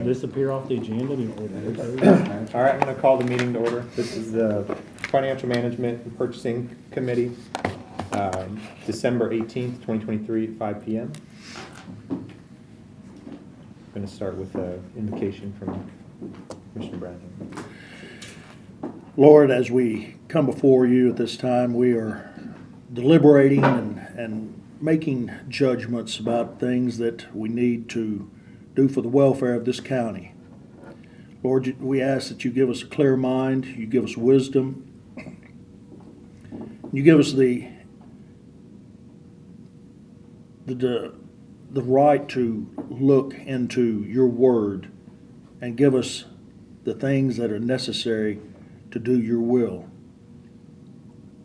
Disappear off the agenda? All right, I'm going to call the meeting to order. This is the Financial Management and Purchasing Committee, December 18th, 2023 at 5 p.m. I'm going to start with an invocation from Commissioner Bradley. Lord, as we come before you at this time, we are deliberating and making judgments about things that we need to do for the welfare of this county. Lord, we ask that you give us a clear mind, you give us wisdom, you give us the right to look into your word and give us the things that are necessary to do your will.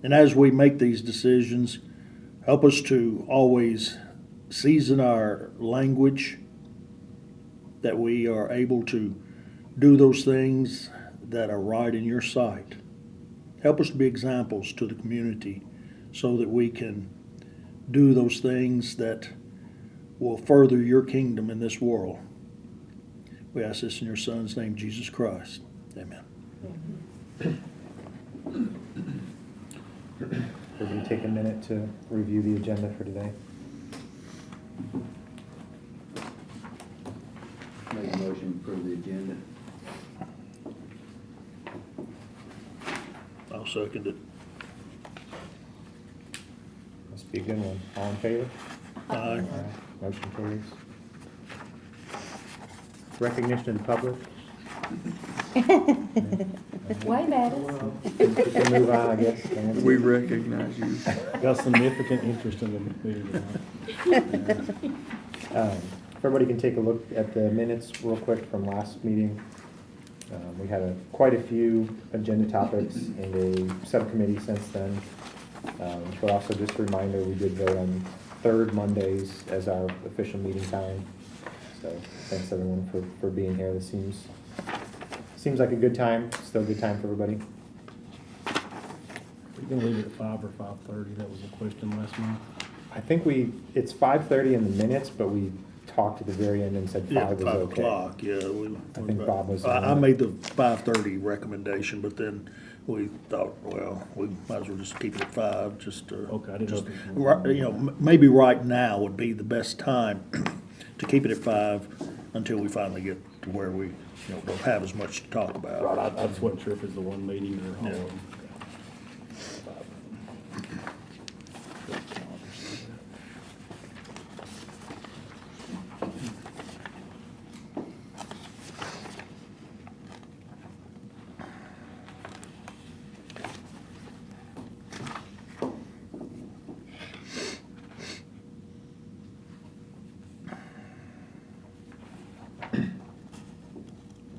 And as we make these decisions, help us to always season our language, that we are able to do those things that are right in your sight. Help us to be examples to the community so that we can do those things that will further your kingdom in this world. We ask this in your Son's name, Jesus Christ. Amen. Would you take a minute to review the agenda for today? Make a motion for the agenda. I'll second it. Must be a good one. All in favor? Aye. All right. Motion carries. Recognition of the public. Way better. We'll move on, I guess. We recognize you. Got significant interest in the meeting. If everybody can take a look at the minutes real quick from last meeting. We had quite a few agenda topics in a subcommittee since then. But also just a reminder, we did vote on third Mondays as our official meeting time. So thanks everyone for being here. This seems like a good time, still a good time for everybody. We're gonna leave it at 5 or 5:30. That was a question last month. I think it's 5:30 in the minutes, but we talked at the very end and said 5 was 5 okay. o'clock, yeah. I think Bob was. I made the 5:30 recommendation, but then we thought, well, we might as well just keep it at 5, just to. Okay, I didn't know. Maybe right now would be the best time to keep it at 5 until we finally get to where we, don't have as much to talk about. Right, I just wasn't sure if it's the one meeting or all Yeah. of them.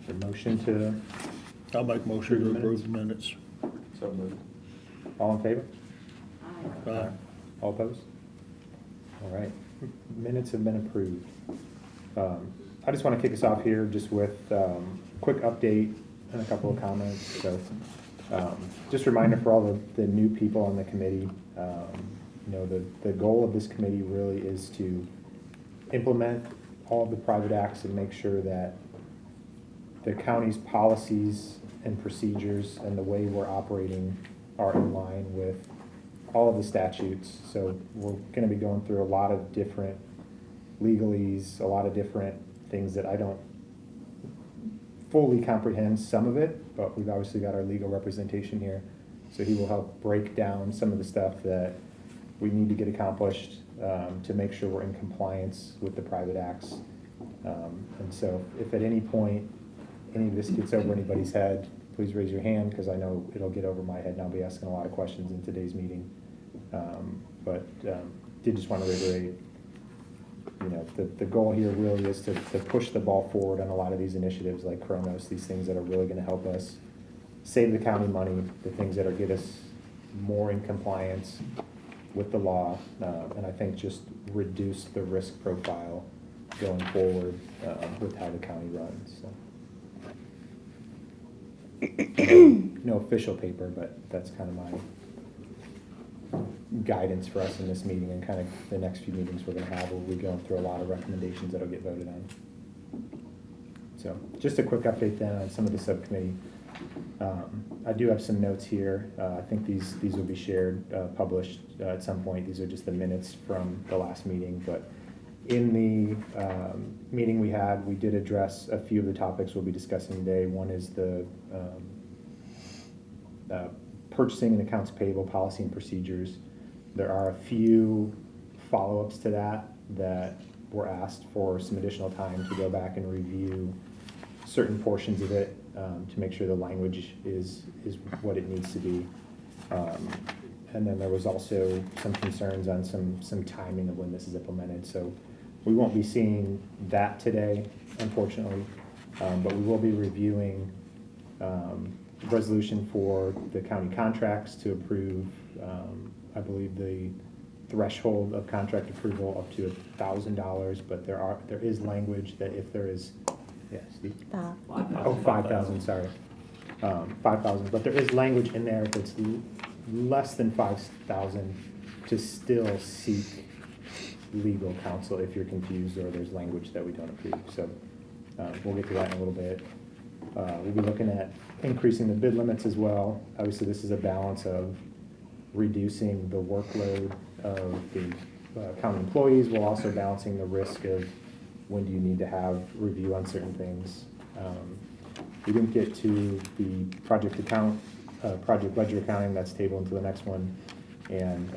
The motion to. I'll make motion to approve the minutes. So moved. All in favor? Aye. All opposed? All right, minutes have been approved. I just want to kick us off here just with a quick update and a couple of comments. So just a reminder for all the new people on the committee, the goal of this committee really is to implement all of the private acts and make sure that the county's policies and procedures and the way we're operating are in line with all of the statutes. So we're going to be going through a lot of different legalese, a lot of different things that I don't fully comprehend some of it, but we've obviously got our legal representation here. So he will help break down some of the stuff that we need to get accomplished to make sure we're in compliance with the private acts. And so if at any point any of this gets over anybody's head, please raise your hand, because I know it'll get over my head and I'll be asking a lot of questions in today's meeting. Did just want to reiterate, the goal here really is to push the ball forward on a lot of these initiatives like Kronos, these things that are really going to help us save the county money, the things that are get us more in compliance with the law, and I think just reduce the risk profile going forward with how the county runs. So. No official paper, but that's kind of my guidance for us in this meeting and kind of the next few meetings we're going to have, where we're going through a lot of recommendations that'll get voted on. So just a quick update then on some of the subcommittee. I do have some notes here. I think these will be shared, published at some point. These are just the minutes from the last meeting, but in the meeting we had, we did address a few of the topics we'll be discussing today. One is the purchasing and accounts payable policy and procedures. There are a few follow-ups to that were asked for some additional time to go back and review certain portions of it to make sure the language is what it needs to be. And then there was also some concerns on some timing of when this is implemented. So we won't be seeing that today, unfortunately, but we will be reviewing resolution for the county contracts to approve, I believe the threshold of contract approval up to $1,000, but there is language that if there is, yes, Steve? Oh, 5,000, sorry. 5,000, but there is language in there if it's less than 5,000 to still seek legal counsel if you're confused or there's language that we don't approve. So we'll get to that in a little bit. We'll be looking at increasing the bid limits as well. Obviously, this is a balance of reducing the workload of the county employees while also balancing the risk of when do you need to have review on certain things. We didn't get to the project ledger accounting. That's tabled into the next one. And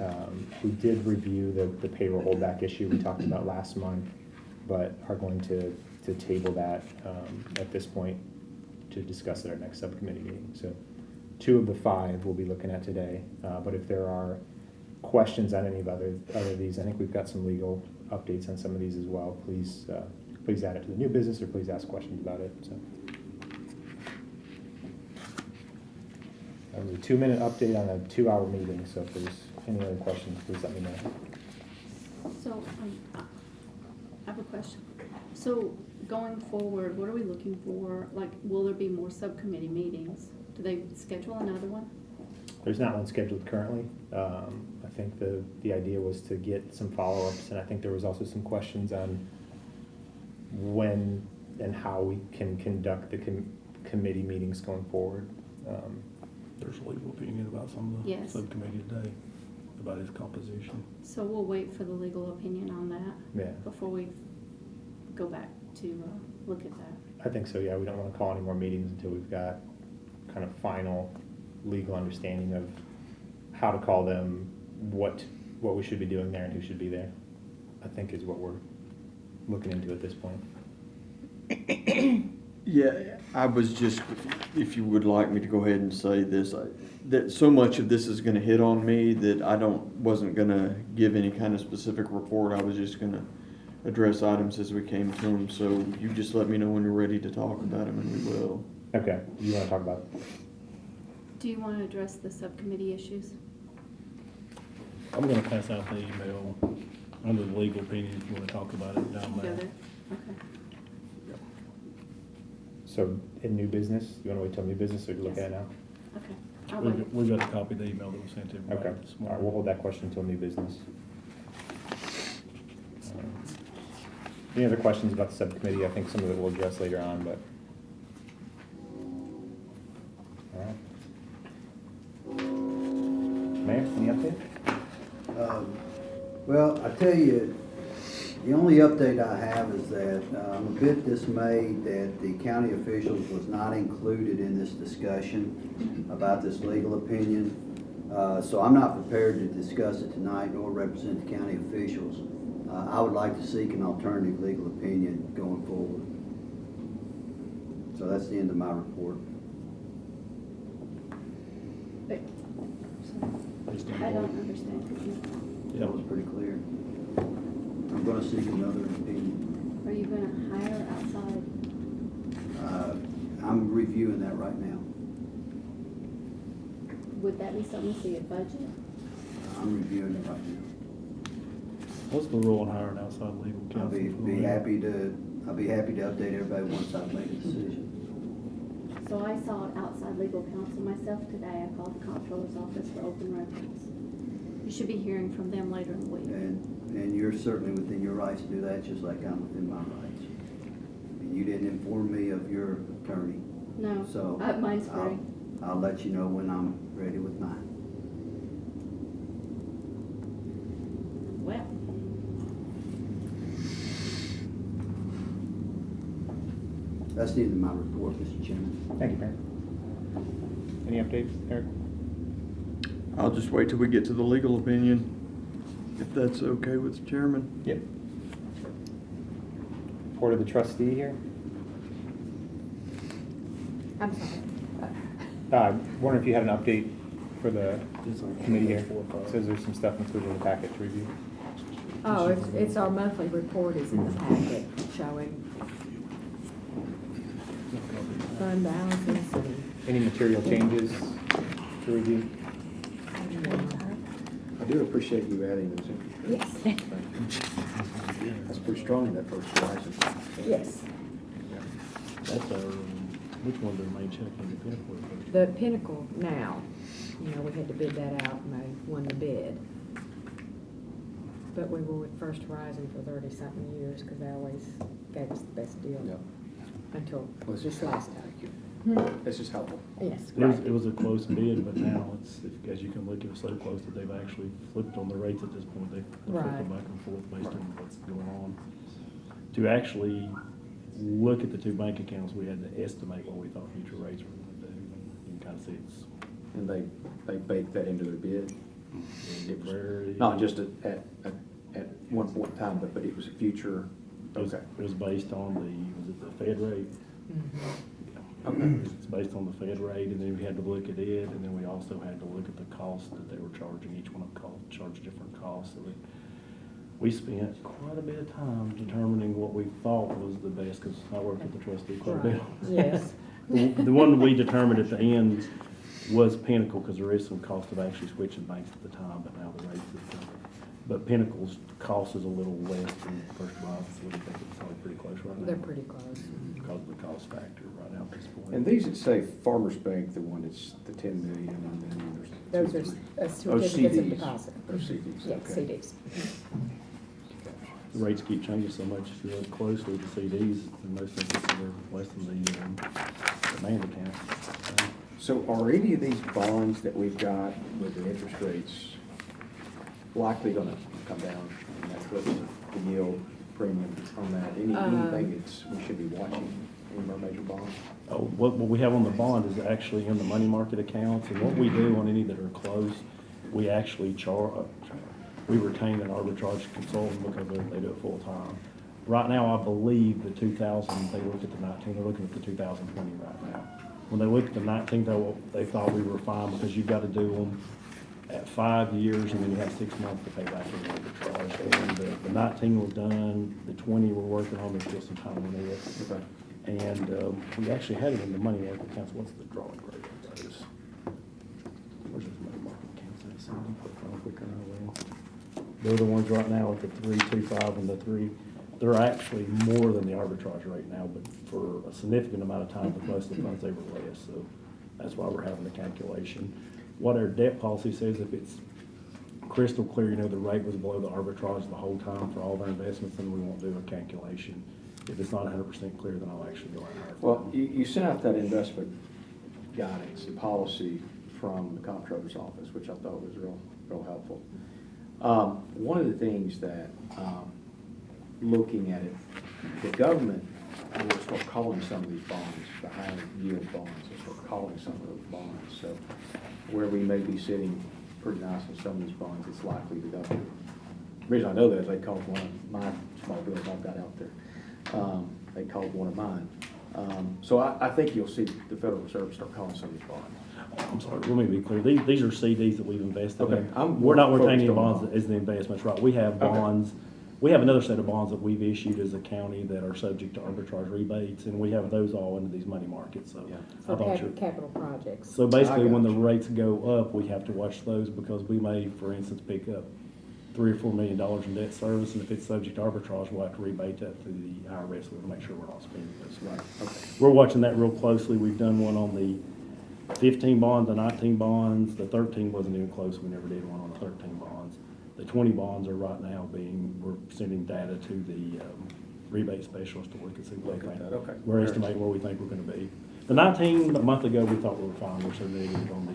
we did review the payroll holdback issue we talked about last month, but are going to table that at this point to discuss at our next subcommittee meeting. So 2 of the 5 we'll be looking at today. But if there are questions on any of other of these, I think we've got some legal updates on some of these as well. Please add it to the new business or please ask questions about it. So that was a 2-minute update on a 2-hour meeting. So if there's any other questions, please let me know. So, I have a question. So, going forward, what are we looking for? Like, will there be more subcommittee meetings? Do they schedule another one? There's not one scheduled currently. I think the idea was to get some follow-ups, and I think there was also some questions on when and how we can conduct the committee meetings going forward. There's a legal opinion about some of the Yes. subcommittee today, about his composition. So we'll wait for the legal opinion on that Yeah, before we go back to look at that. I think so, yeah. We don't want to call any more meetings until we've got kind of final legal understanding of how to call them, what we should be doing there and who should be there, I think is what we're looking into at this point. Yeah, I was just, if you would like me to go ahead and say this, that so much of this is gonna hit on me that I wasn't gonna give any kind of specific report. I was just gonna address items as we came to them. So you just let me know when you're ready to talk about them and we will. Okay, you want to talk about it? Do you want to address the subcommittee issues? I'm gonna pass out the email under the legal opinion if you wanna talk about it down Go there. there? Okay. So in new business, you want to wait till new business or you look at it now? Okay. I'll wait. We got a copy of the email that was sent to everybody Okay, this all right, morning. we'll hold that question until new business. Any other questions about the subcommittee? I think some of it we'll address later on, but. All right. Mayor, any update? Well, I tell you, the only update I have is that I'm a bit dismayed that the county officials was not included in this discussion about this legal opinion. So I'm not prepared to discuss it tonight nor represent the county officials. I would like to seek an alternative legal opinion going forward. So that's the end of my report. Wait. I don't understand. That was pretty clear. I'm gonna seek another opinion. Are you going to hire outside? I'm reviewing that right now. Would that be something to see a budget? I'm reviewing it right now. What's the rule on hiring outside legal I'll counsel? be happy to update everybody once I make a decision. So I saw outside legal counsel myself today. I called the comptroller's office for open records. You should be hearing from them later in the week. And you're certainly within your rights to do that, just like I'm within my rights. And you didn't inform me of your attorney. No, So mine's free. I'll let you know when I'm ready with mine. Well, That's the end of my report, Mr. Chairman. Thank you, Mayor. Any updates, Eric? I'll just wait till we get to the legal opinion, if that's okay with the chairman. Yep. Report of the trustee here. I'm sorry. Wondering if you had an update for the It's on committee here. 4 or 5. Says there's some stuff included in the packet to review. Oh, it's our monthly report is in the packet showing fund balances and. Any material changes to review? I do appreciate you adding those in. Yes, That's pretty strong, that first horizon. yes. That's our, which one do the main check in the pinnacle? The Pinnacle now, you know, we had to bid that out and they won the bid. But we were with First Horizon for 30-something years because they always gave us the best deal Yeah. until Well, this this is last time. Thank you. This is helpful. Yes, It was a close bid, but now it's, as you can look, it was so close that they've actually flipped on the rates at this point. They're flipping Right. back and forth based on what's going on. To actually look at the two bank accounts, we had to estimate what we thought future rates were going to do. You can kind of see it's And they baked that into their bid. It was very. not just at one point in time, but it was a future, okay. It was based on was it the Fed rate? Okay. It's based on the Fed rate, and then we had to look at it, and then we also had to look at the cost that they were charging. Each one of them charged different costs. So we spent quite a bit of time determining what we thought was the best, because I worked with the trustee quite a bit. Right. Yes. The one we determined at the end was Pinnacle, because there is some cost of actually switching banks at the time, but now the rates have come. But Pinnacle's cost is a little less than First Horizon, so we think it's probably pretty close right now. They're pretty close. Because of the cost factor right now at this point. And these that say Farmers Bank, the one that's the 10 million, and then there's. Those are Oh, certificates of CDs. deposit. Oh, CDs, Yeah, okay. CDs. The rates keep changing so much. If you look closely at the CDs, in most instances, they're less than the demand account. So are any of these bonds that we've got with the interest rates likely gonna come down? And that's what the yield premium on that, anything that's, we should be watching in our major bonds? Oh, what we have on the bond is actually in the money market accounts, and what we do on any that are closed, we actually we retain an arbitrage consultant because they do it full time. Right now, I believe the 2000, they looked at the 19, they're looking at the 2020 right now. When they looked at the 19, they thought we were fine because you've got to do them at 5 years, and then you have 6 months to pay back the arbitrage. And the 19 was done, the 20 we're working on, there's still some time on it. Okay. And we actually had it in the money market accounts. What's the drawing rate of those? Where's those money market accounts at? Somebody put it on quicker than I will. They're the ones right now at the 3.25 and the 3. They're actually more than the arbitrage rate now, but for a significant amount of time, with most of the funds, they were less. So that's why we're having the calculation. What our debt policy says, if it's crystal clear, the rate was below the arbitrage the whole time for all of our investments, then we won't do a calculation. If it's not 100% clear, then I'll actually go out and hire. Well, you sent out that investment guidance, the policy from the comptroller's office, which I thought was real helpful. One of the things that, looking at it, the government will start calling some of these bonds, the high yield bonds, they'll start calling some of those bonds. So where we may be sitting pretty nice on some of these bonds, it's likely the government. The reason I know that is they called one of my small bills I've got out there. They called one of mine. So I think you'll see the Federal Reserve start calling some of these bonds. I'm sorry, let me be clear. These are CDs that we've invested Okay, in. I'm We're not focused retaining on bonds bonds. as the investments, right? We have Okay. bonds. We have another set of bonds that we've issued as a county that are subject to arbitrage rebates, and we have those all into these money markets, so. Yeah. For I thought you- capital projects. So basically, I when the got you. rates go up, we have to watch those because we may, for instance, pick up $3 or $4 million in debt service, and if it's subject to arbitrage, we'll have to rebate that through the IRS. We'll make sure we're not spending those. Right, okay. We're watching that real closely. We've done one on the 15 bonds, the 19 bonds. The 13 wasn't even close. We never did one on the 13 bonds. The 20 bonds are right now we're sending data to the rebate specialist to look and see what Look they at think. that, okay. We're estimating where we think we're gonna be. The 19, a month ago, we thought we were fine, we're so negative on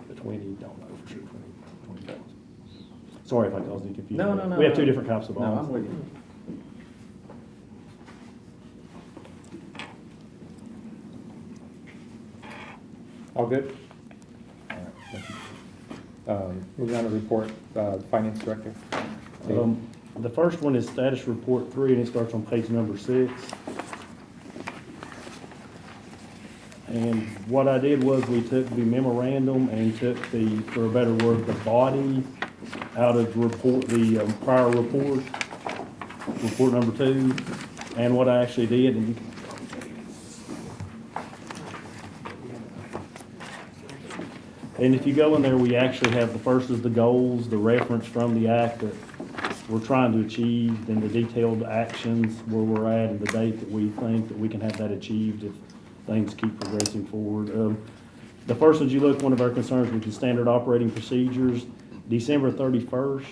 the 20, don't know for sure, 20 bonds. Sorry if I caused any confusion. No. We have two different types of No, I'm bonds. with you. All good? All right, thank you. Moving on to report, finance director. The first one is status report 3, and it starts on page number 6. And what I did was we took the memorandum and took the, for a better word, the body out of report, the prior report number 2. And what I actually did, and you can, and if you go in there, we actually have the first is the goals, the reference from the act that we're trying to achieve, then the detailed actions where we're at and the date that we think that we can have that achieved if things keep progressing forward. The first, as you look, one of our concerns, which is standard operating procedures, December 31st.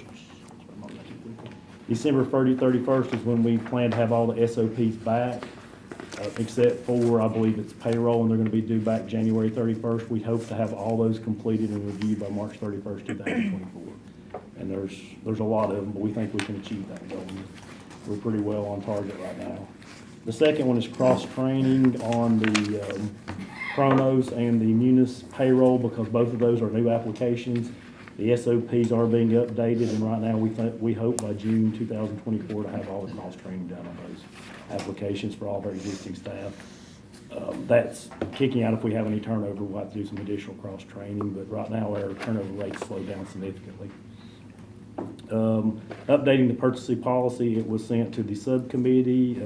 December 31st is when we plan to have all the SOPs back, except for, I believe it's payroll, and they're gonna be due back January 31st. We hope to have all those completed and reviewed by March 31st, 2024. And there's a lot of them, but we think we can achieve that goal. We're pretty well on target right now. The second one is cross-training on the Chronos and the Munis payroll, because both of those are new applications. The SOPs are being updated, and right now we hope by June 2024 to have all the cross-training done on those applications for all of our existing staff. That's kicking out if we have any turnover. We'll have to do some additional cross-training, but right now our turnover rate's slowed down significantly. Updating the purchasing policy, it was sent to the subcommittee.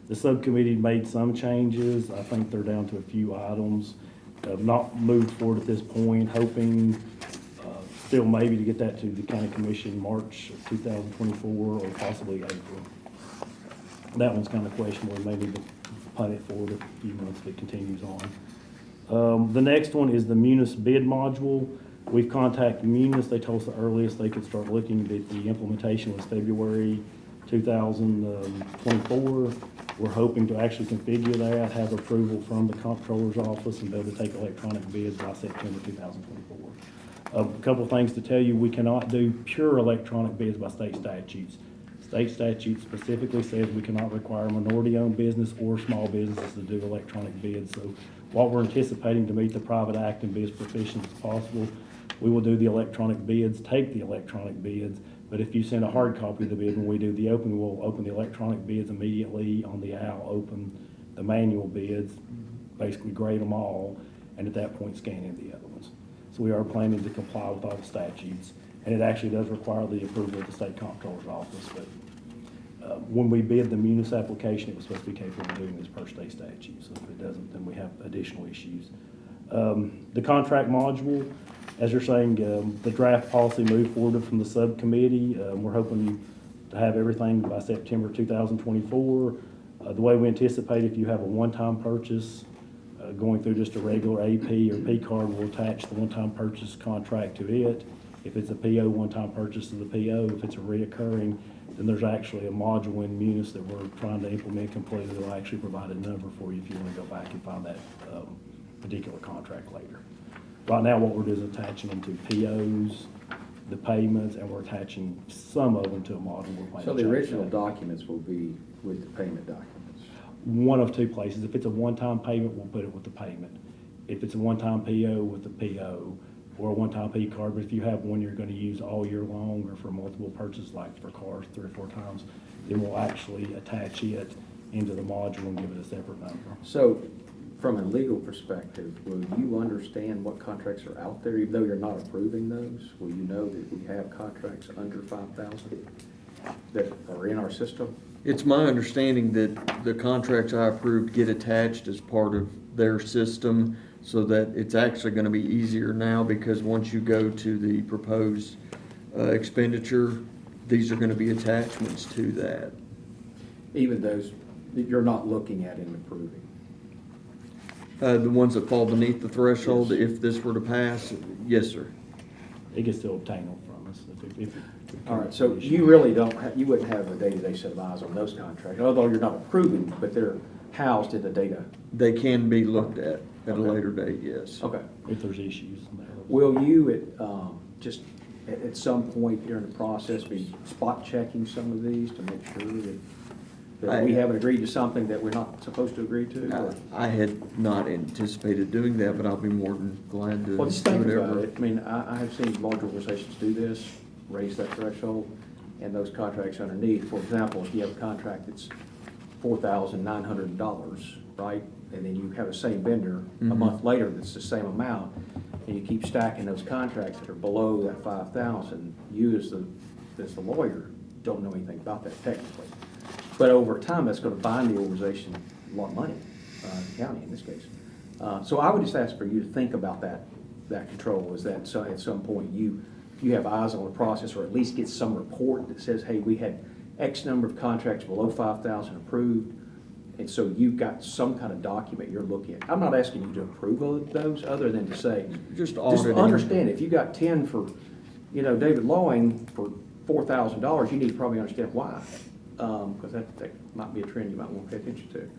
The subcommittee made some changes. I think they're down to a few items. Not moved forward at this point, hoping still maybe to get that to the county commission March of 2024 or possibly April. That one's kind of questionable. We may need to punt it forward a few months if it continues on. The next one is the Munis bid module. We've contacted Munis. They told us the earliest they could start looking at the implementation was February 2024. We're hoping to actually configure that, have approval from the comptroller's office, and be able to take electronic bids by September 2024. A couple of things to tell you, we cannot do pure electronic bids by state statutes. State statute specifically says we cannot require minority-owned business or small businesses to do electronic bids. So what we're anticipating to meet the private act and be as proficient as possible, we will do the electronic bids, take the electronic bids, but if you send a hard copy of the bid, when we do the opening, we'll open the electronic bids immediately on the owl, open the manual bids, basically grade them all, and at that point scan in the other ones. So we are planning to comply with all the statutes, and it actually does require the approval of the state comptroller's office, but when we bid the Munis application, it was supposed to be capable of doing this per state statute, so if it doesn't, then we have additional issues. The contract module, as you're saying, the draft policy moved forward from the subcommittee. We're hoping to have everything by September 2024. The way we anticipate, if you have a one-time purchase going through just a regular AP or P card, we'll attach the one-time purchase contract to it. If it's a PO, one-time purchase to the PO. If it's a reoccurring, then there's actually a module in Munis that we're trying to implement completely. They'll actually provide a number for you if you want to go back and find that particular contract later. Right now, what we're doing is attaching them to POs, the payments, and we're attaching some of them to a module. We're planning So to the change original that. documents will be with the payment documents. One of two places. If it's a one-time payment, we'll put it with the payment. If it's a one-time PO, with the PO, or a one-time P card. But if you have one you're going to use all year long or for multiple purchases, like for cars 3 or 4 times, then we'll actually attach it into the module and give it a separate number. So from a legal perspective, will you understand what contracts are out there, even though you're not approving those? Will you know that we have contracts under 5,000 that are in our system? It's my understanding that the contracts I approved get attached as part of their system, so that it's actually gonna be easier now, because once you go to the proposed expenditure, these are gonna be attachments to that. Even those that you're not looking at and approving? The ones that fall beneath the threshold, Yes. if this were to pass, yes, sir. It can still obtain them from us. All right, so you really don't, you wouldn't have a day-to-day set of eyes on those contracts, although you're not approving, but they're housed in the data. They can be looked at a later date, yes. Okay. If there's issues. Will you, just at some point during the process, be spot checking some of these to make sure that we haven't agreed to something that we're not supposed to agree to? or- I had not anticipated doing that, but I'll be more than glad to. Well, just do think about whatever. it. I mean, I have seen large organizations do this, raise that threshold, and those contracts underneath. For example, if you have a contract that's $4,900, right? And then you have the same vendor a month later that's the same amount, and you keep stacking those contracts that are below that 5,000, you as the lawyer don't know anything about that technically. But over time, that's gonna bind the organization a lot of money, the county in this case. So I would just ask for you to think about that control, is that so at some point you have eyes on the process, or at least get some report that says, hey, we had X number of contracts below 5,000 approved, and so you've got some kind of document you're looking at. I'm not asking you to approve of those, other than to say, Just auditing. understand, if you got 10 for, David Lawing for $4,000, you need to probably understand why, because that might be a trend you might want to pay attention to.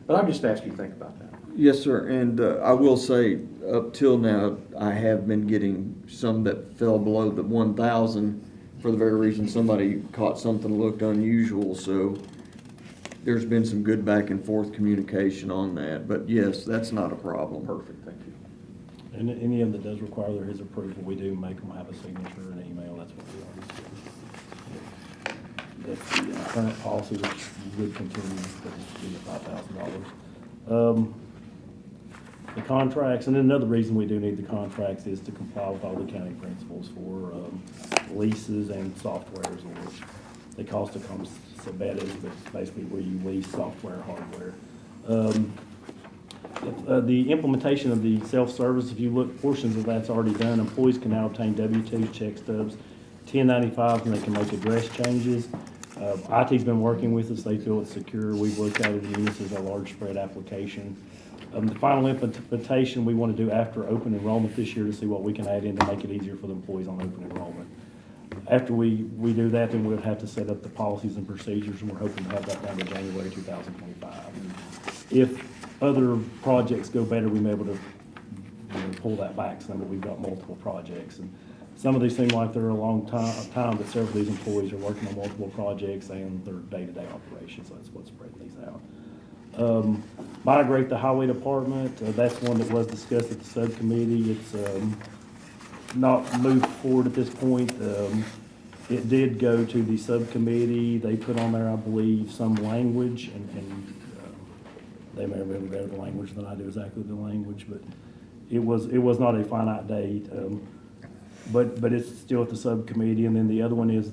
But I'm just asking you to think about that. Yes, sir, and I will say, up till now, I have been getting some that fell below the 1,000 for the very reason somebody caught something that looked unusual, so there's been some good back and forth communication on that, but yes, that's not a problem. Perfect, thank you. And any of them that does require his approval, we do make them have a signature and email, that's what we always do. That's the current policy, which would continue to be $5,000. The contracts, and then another reason we do need the contracts is to comply with all the county principles for leases and softwares, or they cost a better, but basically where you lease software, hardware. The implementation of the self-service, if you look, portions of that's already done. Employees can now obtain W-2s, check stubs, 1095s, and they can make address changes. IT's been working with us. They feel it's secure. We've looked at it and used it as a large spread application. The final implementation we want to do after open enrollment this year to see what we can add in to make it easier for the employees on open enrollment. After we do that, then we'll have to set up the policies and procedures, and we're hoping to have that done in January 2025. If other projects go better, we may be able to pull that back some, but we've got multiple projects. And some of these seem like they're a long time, but several of these employees are working on multiple projects and their day-to-day operations, so that's what's spreading these out. Migrate the highway department, that's one that was discussed at the subcommittee. It's not moved forward at this point. It did go to the subcommittee. They put on there, I believe, some language, and they may have been better the language than I do exactly the language, but it was not a finite date. But it's still at the subcommittee, and then the other one is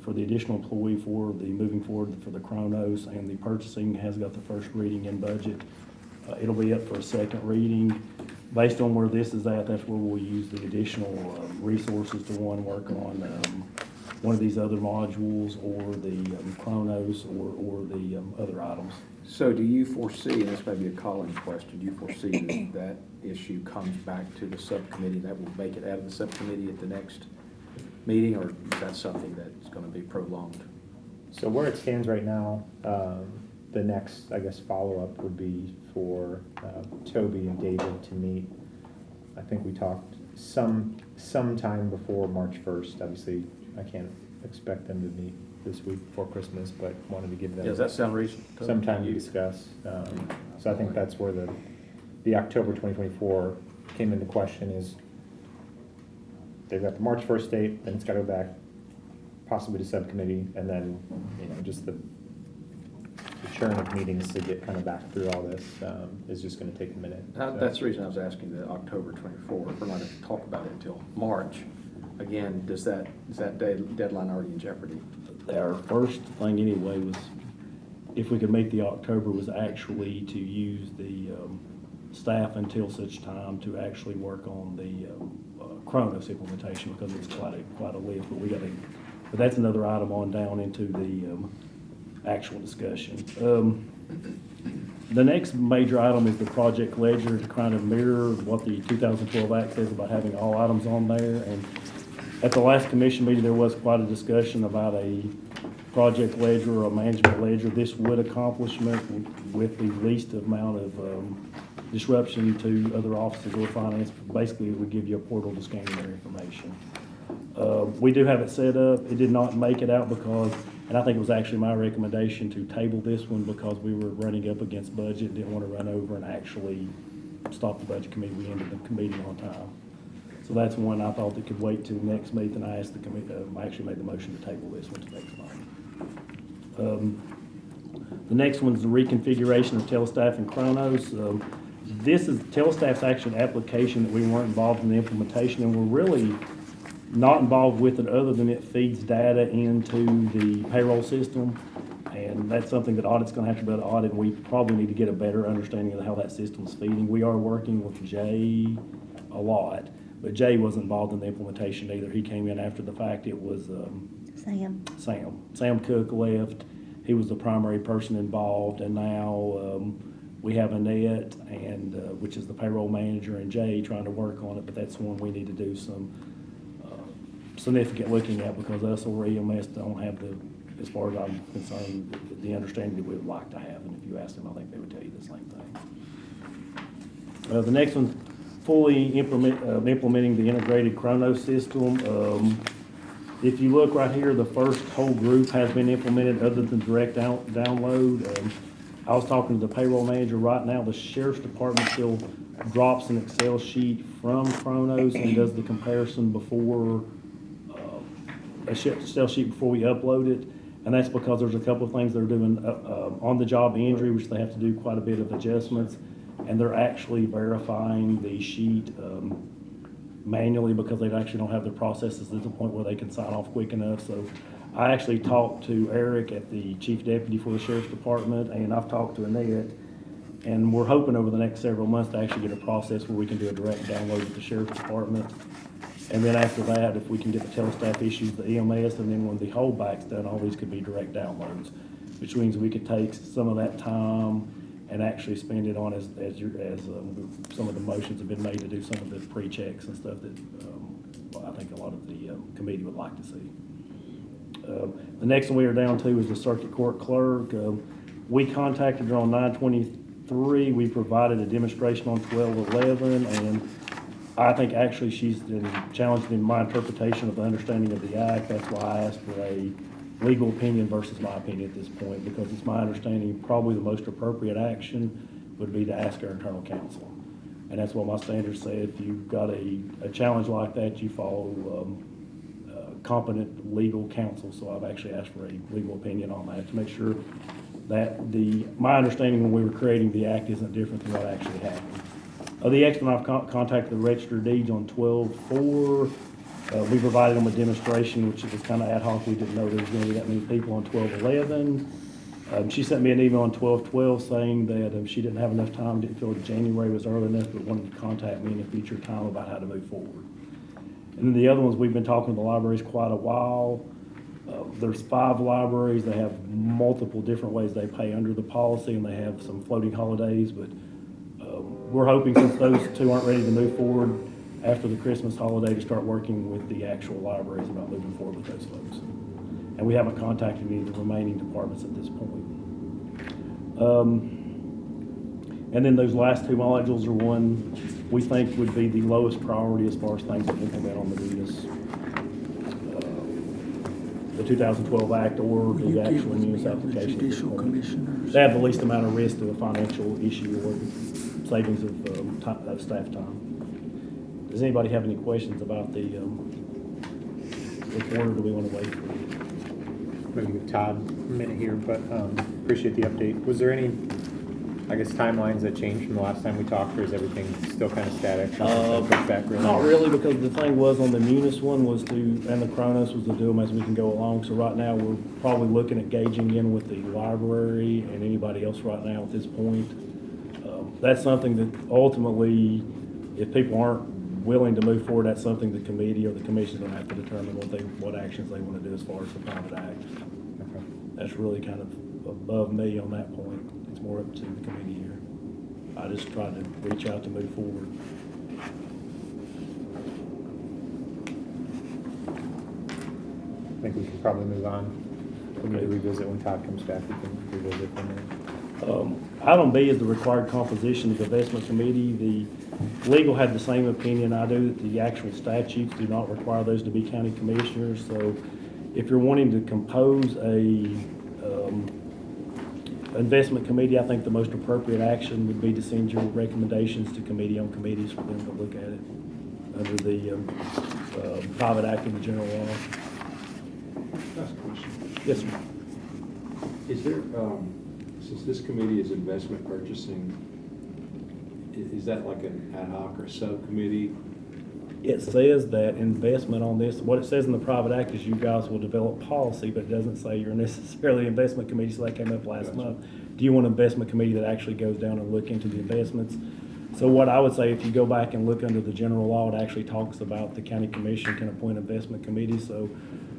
for the additional employee for the moving forward for the Chronos, and the purchasing has got the first reading in budget. It'll be up for a second reading. Based on where this is at, that's where we'll use the additional resources to work on one of these other modules, or the Chronos, or the other items. So do you foresee, and this may be a Collins question, do you foresee that issue comes back to the subcommittee, that will make it out of the subcommittee at the next meeting, or is that something that's going to be prolonged? So where it stands right now, the next, I guess, follow-up would be for Toby and David to meet. I think we talked sometime before March 1st. Obviously, I can't expect them to meet this week before Christmas, but wanted to give them Does that sound reasonable? some time to discuss. So I think that's where the October 2024 came into question. Is they've got the March 1st date, then it's got to go back possibly to subcommittee, and then just the churn of meetings to get kind of back through all this is just going to take a minute. That's the reason I was asking the October 24. If we're not going to talk about it until March, again, is that deadline already in jeopardy? Our first thing anyway was, if we could make the October, was actually to use the staff until such time to actually work on the Chronos implementation, because it's quite a list, but that's another item on down into the actual discussion. The next major item is the project ledger, to kind of mirror what the 2012 Act says about having all items on there. And At the last commission meeting, there was quite a discussion about a project ledger or a management ledger. This would accomplishment with the least amount of disruption to other offices or finance. Basically, it would give you a portal to scan their information. We do have it set up. It did not make it out because, and I think it was actually my recommendation to table this one because we were running up against budget, didn't want to run over and actually stop the budget committee. We ended the meeting on time. So that's one I thought that could wait till next meeting. I asked the committee, I actually made the motion to table this one to next month. The next one's the reconfiguration of Telestaff and Chronos. This is Telestaff's actual application that we weren't involved in the implementation, and we're really not involved with it other than it feeds data into the payroll system. And that's something that audit's gonna have to be able to audit, and we probably need to get a better understanding of how that system's feeding. We are working with Jay a lot, but Jay wasn't involved in the implementation either. He came in after the fact. It was, Sam Cook left. He was the primary person involved, and now, we have Annette and, which is the payroll manager, and Jay trying to work on it, but that's one we need to do some, significant looking at because us or EMS don't have the, as far as I'm concerned, the understanding that we would like to have. And if you ask them, I think they would tell you the same thing. The next one, fully implementing the integrated Chronos system. If you look right here, the first whole group has been implemented other than direct download. I was talking to the payroll manager right now. The sheriff's department still drops an Excel sheet from Chronos and does the comparison before a Excel sheet before we upload it. And that's because there's a couple of things they're doing on the job injury, which they have to do quite a bit of adjustments. And they're actually verifying the sheet manually because they actually don't have the processes at the point where they can sign off quick enough. So I actually talked to Eric at the chief deputy for the sheriff's department, and I've talked to Annette, and we're hoping over the next several months to actually get a process where we can do a direct download at the sheriff's department. And then after that, if we can get the Telestaff issues, the EMS, and then when the holdback's done, all these could be direct downloads, which means we could take some of that time and actually spend it on as some of the motions have been made to do some of the pre-checks and stuff that I think a lot of the committee would like to see. The next one we are down to is the circuit court clerk. We contacted her on 9/23. We provided a demonstration on 12/11, and I think actually she's been challenged in my interpretation of the understanding of the act. That's why I asked for a legal opinion versus my opinion at this point, because it's my understanding probably the most appropriate action would be to ask our internal counsel. And that's what my standards say. If you've got a challenge like that, you follow competent legal counsel. So I've actually asked for a legal opinion on that to make sure that my understanding when we were creating the act isn't different than what actually happened. The next one, I've contacted the register of deeds on 12/4. We provided them a demonstration, which was kind of ad hoc. We didn't know there was going to be that many people on 12/11. She sent me an email on 12/12 saying that she didn't have enough time, didn't feel like January was early enough, but wanted to contact me in a future time about how to move forward. And then the other ones, we've been talking to the libraries quite a while. There's 5 libraries. They have multiple different ways they pay under the policy, and they have some floating holidays, but we're hoping, since those 2 aren't ready to move forward after the Christmas holiday, to start working with the actual libraries about moving forward with those folks. And we haven't contacted any of the remaining departments at this point. And then those last 2 modules are one we think would be the lowest priority as far as things to implement on the munis. The 2012 Act or the actual munis application. They have the least amount of risk to a financial issue or savings of staff time. Does anybody have any questions about the report, or do we want to wait for it? Maybe give Todd a minute here, but appreciate the update. Was there any, I guess, timelines that changed from the last time we talked, or is everything still kind of static? Not really, because the thing was on the munis one was and the Chronos was to do them as we can go along. So right now we're probably looking at gauging in with the library and anybody else right now at this point. That's something that ultimately, if people aren't willing to move forward, that's something the committee or the commission is going to have to determine what actions they want to do as far as the private act. Okay. That's really kind of above me on that point. It's more up to the committee here. I just try to reach out to move forward. think we can probably move on. We need to Okay. revisit when Todd comes back, we can revisit from there. Item B is the required composition of the investment committee. The legal had the same opinion I do, that the actual statutes do not require those to be county commissioners. So if you're wanting to compose a investment committee, I think the most appropriate action would be to send your recommendations to committee on committees for them to look at it under the private act and the general law. That's a question. Yes, sir. Is there, since this committee is investment purchasing, is that like an ad hoc or subcommittee? It says that investment on this, what it says in the private act is you guys will develop policy, but it doesn't say you're necessarily investment committee, so that came up last Gotcha. month. Do you want an investment committee that actually goes down and look into the investments? So what I would say, if you go back and look under the general law, it actually talks about the county commission can appoint investment committees, so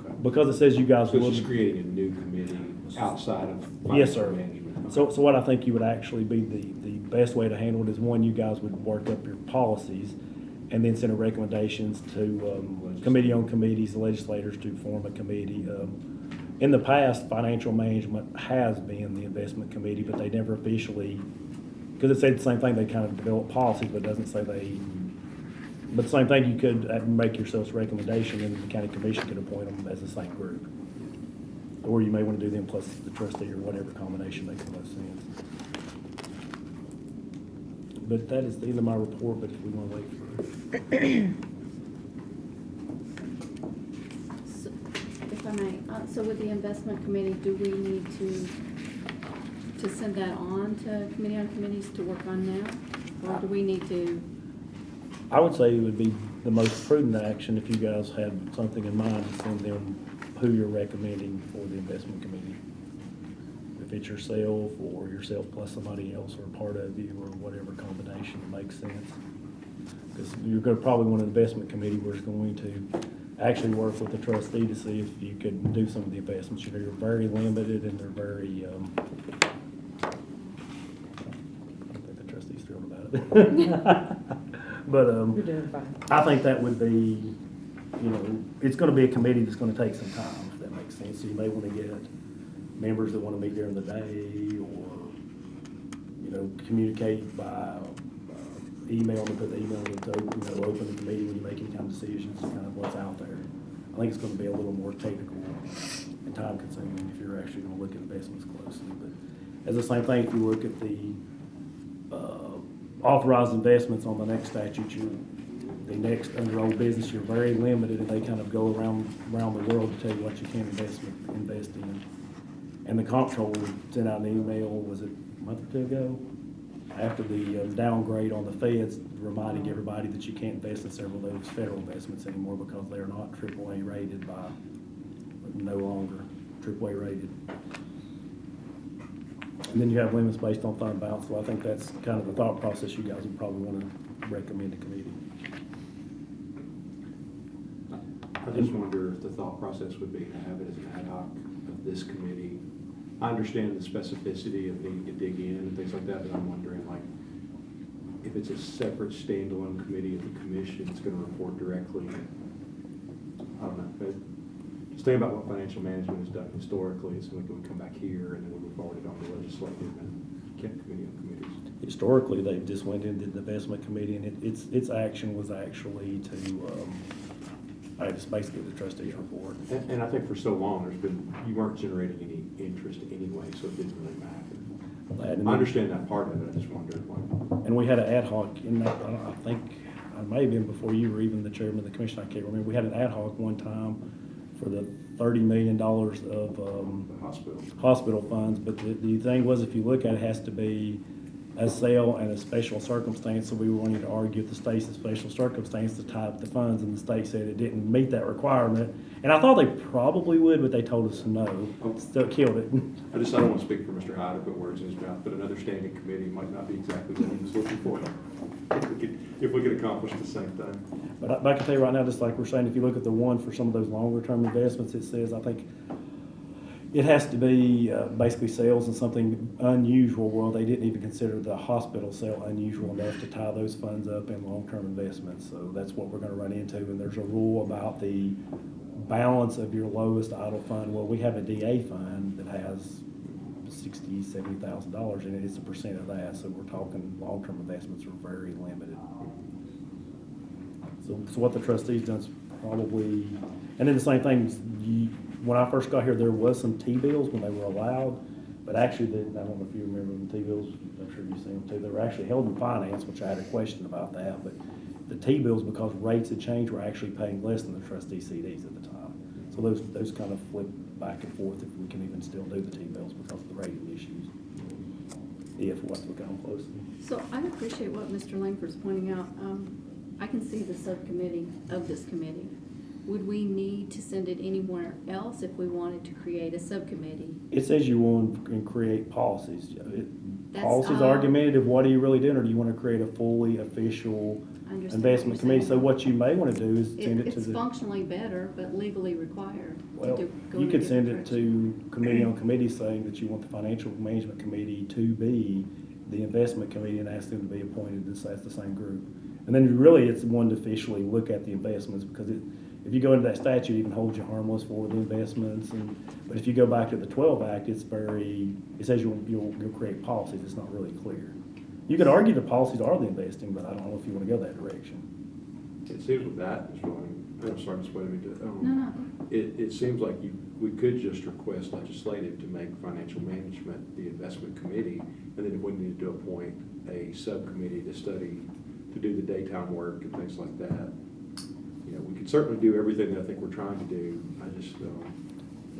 Okay. because it says you guys So will. it's just creating a new committee outside of Yes, financial sir. management? So what I think you would actually be, the best way to handle it is, one, you guys would work up your policies and then send a recommendations to committee on committees, the legislators to form a committee. In the past, financial management has been the investment committee, but they never officially, because it said the same thing, they kind of develop policies, but it doesn't say they, but same thing, you could make yourselves a recommendation and the county commission could appoint them as the same group. Or you may want to do them plus the trustee or whatever combination makes the most sense. But that is the end of my report, but if we want to wait for. So, if I may, so with the investment committee, do we need to send that on to committee on committees to work on now? Or do we need to, I would say it would be the most prudent action if you guys had something in mind to send them who you're recommending for the investment committee. If it's yourself or yourself plus somebody else or a part of you or whatever combination that makes sense. Because you're going to probably want an investment committee where it's going to actually work with the trustee to see if you could do some of the investments. You know, you're very limited and they're very, I don't think the trustee's thrilled about it. But, You're doing fine. I think that would be, you know, it's gonna be a committee that's gonna take some time, if that makes sense. So you may wanna get members that wanna meet during the day or, you know, communicate by email and put the email into, open the committee when you make any kind of decisions, kind of what's out there. I think it's gonna be a little more technical and time consuming if you're actually gonna look at investments closely. But as the same thing, if you look at the, authorized investments on the next statute, the next under old business, you're very limited, and they kind of go around the world to tell you what you can invest in. And the comptroller sent out an email, was it a month or two ago? After the downgrade on the feds, reminding everybody that you can't invest in several of those federal investments anymore because they are not AAA rated by, no longer AAA rated. And then you have limits based on fund balance, so I think that's kind of the thought process you guys would probably want to recommend to committee. I just wonder if the thought process would be to have it as an ad hoc of this committee. I understand the specificity of needing to dig in and things like that, but I'm wondering, like, if it's a separate standalone committee of the commission, it's gonna report directly. I don't know, but just think about what financial management has done historically, so we can come back here and then we move forward on the legislative and committee on committees. Historically, they just went into the investment committee, and its action was actually to, it's basically the trustees report. And I think for so long, you weren't generating any interest anyway, so it didn't really matter. I understand that part of it, I just wondered why. And we had an ad hoc in that, I think, it may have been before you were even the chairman of the commission, I can't remember. We had an ad hoc one time for the $30 million of The hospital funds, but the thing was, if you look at it, it has to be a sale and a special circumstance, so we were wanting to argue if the state's a special circumstance to tie up the funds, and the state said it didn't meet that requirement. And I thought they probably would, but they told us no, so it killed it. I don't want to speak for Mr. Hyde or put words in his mouth, but another standing committee might not be exactly what he was looking for. If we could accomplish the same thing. But I can tell you right now, just like we're saying, if you look at the one for some of those longer term investments, it says, I think, it has to be basically sales and something unusual. Well, they didn't even consider the hospital sale unusual enough to tie those funds up in long-term investments. So that's what we're going to run into. And there's a rule about the balance of your lowest idle fund, well, we have a DA fund that has $60,000-$70,000 in it, it's a percent of that, so we're talking long-term investments are very limited. So what the trustees done is probably, and then the same thing, when I first got here, there was some T-bills when they were allowed, but actually, I don't know if you remember the T-bills, I'm sure you've seen them too, they were actually held in finance, which I had a question about that, but the T-bills, because rates had changed, were actually paying less than the trustee CDs at the time. So those kind of flip back and forth if we can even still do the T-bills because of the rating issues. If we have to look at them closely. So I appreciate what Mr. Langford's pointing out. I can see the subcommittee of this committee. Would we need to send it anywhere else if we wanted to create a subcommittee? It says you want to create policies. That's, Policies are argumentative, what are you really doing, or do you want to create a fully official I understand what investment you're committee? saying. So what you may want to do is send it to It's the. functionally better, but legally required to Well, go you in a could different send it direction. to committee on committee saying that you want the financial management committee to be the investment committee and ask them to be appointed as the same group. And then really it's one to officially look at the investments because if you go into that statute, it even holds you harmless for the investments. But if you go back to the 12 Act, it says you'll create policies. It's not really clear. You could argue the policies are the investing, but I don't know if you want to go that direction. It seems with that, Mr. Lang, I'm sorry, Ms. Wade, No. it seems like we could just request legislative to make financial management the investment committee, and then if we needed to appoint a subcommittee to do the daytime work and things like that, we could certainly do everything that I think we're trying to do. I just,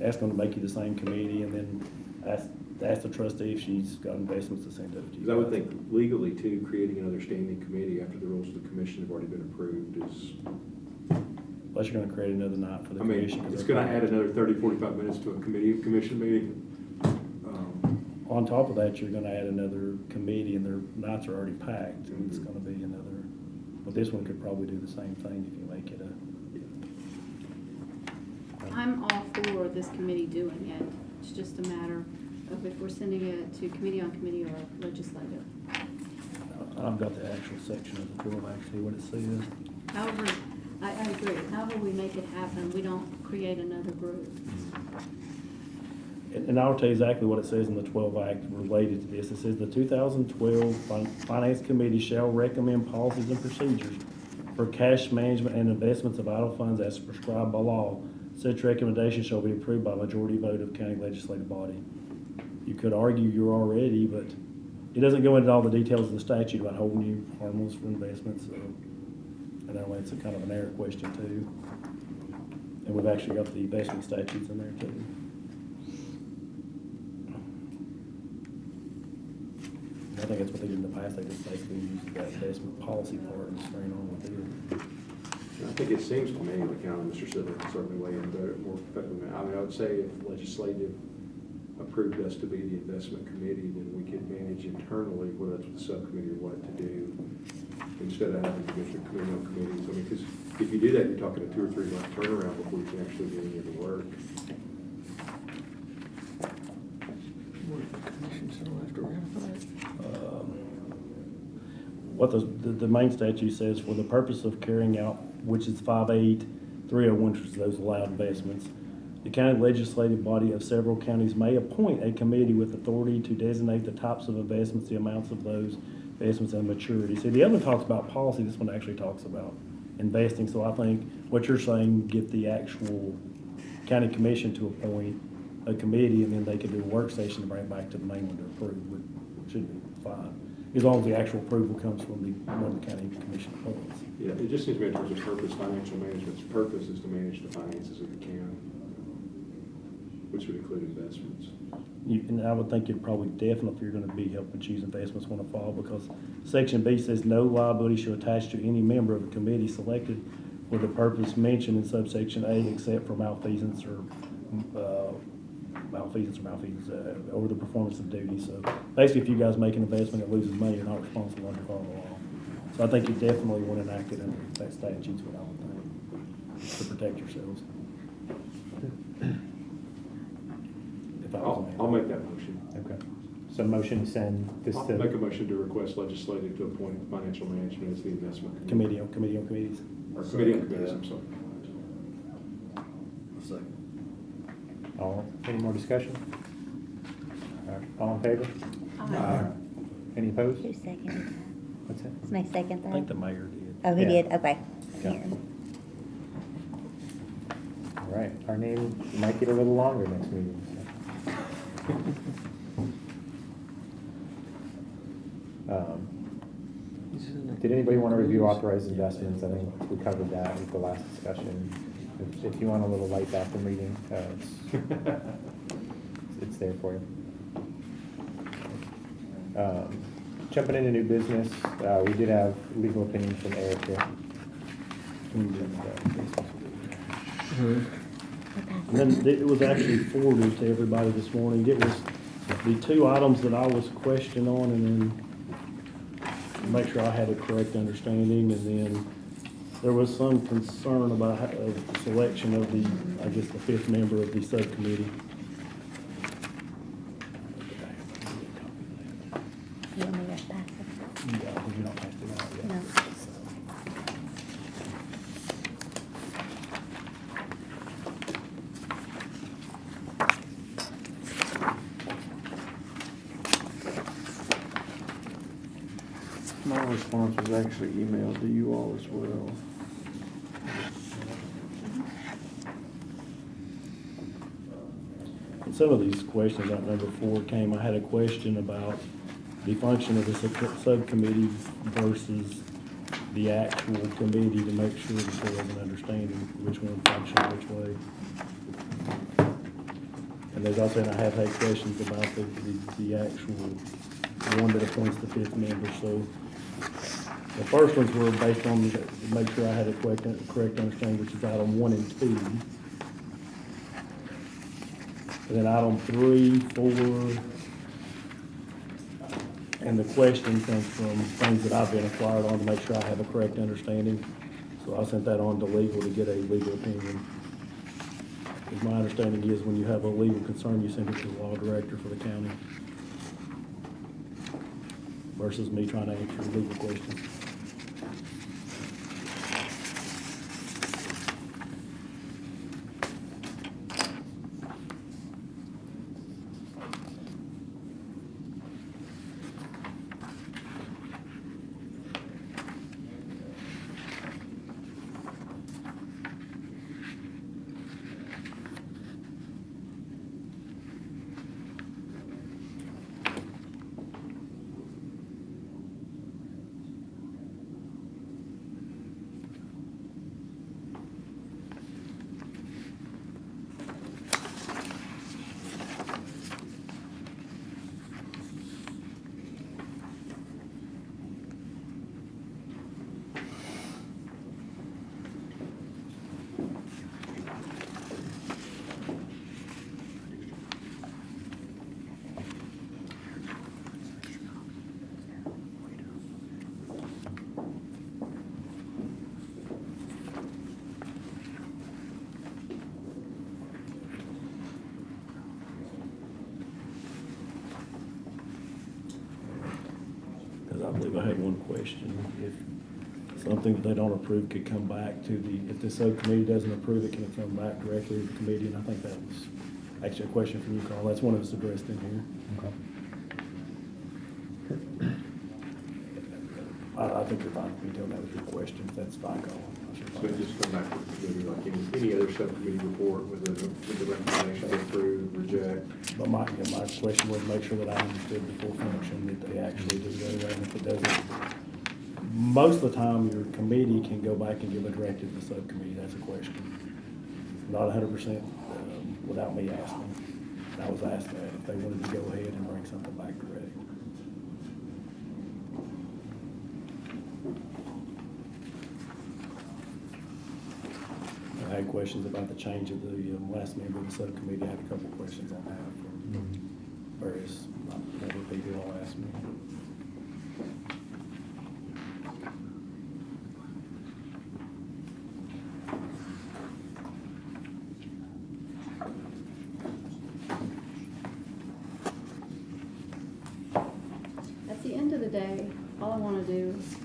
Ask them to make you the same committee and then ask the trustee if she's got investments to send over to you. because I would think legally too, creating another standing committee after the rules of the commission have already been approved is, Unless you're gonna create another night for the I mean, commission. 'cause it's they're gonna add packed. another 30, 45 minutes to a commission meeting. On top of that, you're gonna add another committee and their nights are already packed and it's gonna be another, but this one could probably do the same thing if you make it I'm all for this committee doing it. It's just a matter of if we're sending it to committee on committee or legislative. I've got the actual section of the 12 actually, what it says. However, I agree. However we make it happen, we don't create another group. And I'll tell you exactly what it says in the 12 Act related to this. It says the 2012 Finance Committee shall recommend policies and procedures for cash management and investments of idle funds as prescribed by law. Such recommendation shall be approved by majority vote of county legislative body. You could argue you're already, but it doesn't go into all the details of the statute about holding you harmless for investments. So, I know it's a kind of an error question too. And we've actually got the investment statutes in there too. I think that's what they did in the past. They just basically used that investment policy part and straight on with it. I think it seems to me, like, Mr. Siddler can certainly weigh in better, more effectively. I mean, I would say if legislative approved us to be the investment committee, then we could manage internally, whether it's with the subcommittee or what to do, instead of having to go through committee on committees. I mean, because if you do that, you're talking a 2 or 3 month turnaround before you can actually do any of the work. What the main statute says, for the purpose of carrying out, which is 58301, which is those allowed investments, the county legislative body of several counties may appoint a committee with authority to designate the types of investments, the amounts of those investments, and maturity. See, the other one talks about policy, this one actually talks about investing. So I think what you're saying, get the actual county commission to appoint a committee, and then they could do a work session to bring it back to the main one to approve, which should be fine. As long as the actual approval comes from one of the county commission appointments. Yeah, it just seems to me in terms of purpose, financial management's purpose is to manage the finances of the county, which would include investments. And I would think you'd probably definitely, if you're gonna be helping choose investments, wanna fall, because Section B says no liability shall attach to any member of a committee selected for the purpose mentioned in subsection A, except for malfeasance or over the performance of duty. So basically, if you guys make an investment that loses money, you're not responsible under federal law. So I think you definitely want to enact it under that statute's what I would think, to protect yourselves. If I was a man. I'll make that motion. Okay. So motion to send this I'll to. make a motion to request legislative to appoint financial management as the investment Committee on committees. Or committee on committees, I'm sorry. Any more discussion? All in favor? Any opposed? Who seconded that? What's that? Somebody second that? I think the mayor did. Oh, he Yeah. did, okay. Yeah. Here. All right, our name might get a little longer next meeting. So. Did anybody want to review authorized investments? I think we covered that with the last discussion. If you want a little light back from reading, it's there for you. Jumping into new business, we did have legal opinion from Eric here. And then it was actually forwarded to everybody this morning. It was the two items that I was questioned on, and then make sure I had a correct understanding, and then there was some concern about the selection of the, I guess, the fifth member of the subcommittee. You want me to pass it? Yeah, you don't have to know it yet. No. My response was actually emailed to you all as well. And some of these questions, like number 4 came, I had a question about the function of the subcommittee versus the actual committee, to make sure that there was an understanding which one functioned which way. And there's also, and I have had questions about the actual one that appoints the fifth member. So the first ones were based on, to make sure I had a correct understanding, which is item 1 and 2. And then item 3, 4, and the question comes from things that I've been inquired on to make sure I have a correct understanding. So I sent that on to legal to get a legal opinion. Because my understanding is when you have a legal concern, you send it to the law director for the county versus me trying to answer legal questions. Because I believe I had one question. If something that they don't approve could come back to if the subcommittee doesn't approve it, can it come back directly to the committee? And I think that was actually a question from you, Carl. That's one of us addressed in here. Okay. I think you're fine. You tell me that was your question. If that's fine, Carl. So it just come back to the committee like any other subcommittee report with the recommendation to approve, reject. But my question was make sure that I understood the full function, that they actually just go there, and if it doesn't, most of the time, your committee can go back and give a directive to the subcommittee. That's a question. Not 100% without me asking. I was asked that, if they wanted to go ahead and bring something back direct. I had questions about the change of the last member of the subcommittee. I had a couple of questions on that from various other people who all asked me. At the end of the day, all I want to do is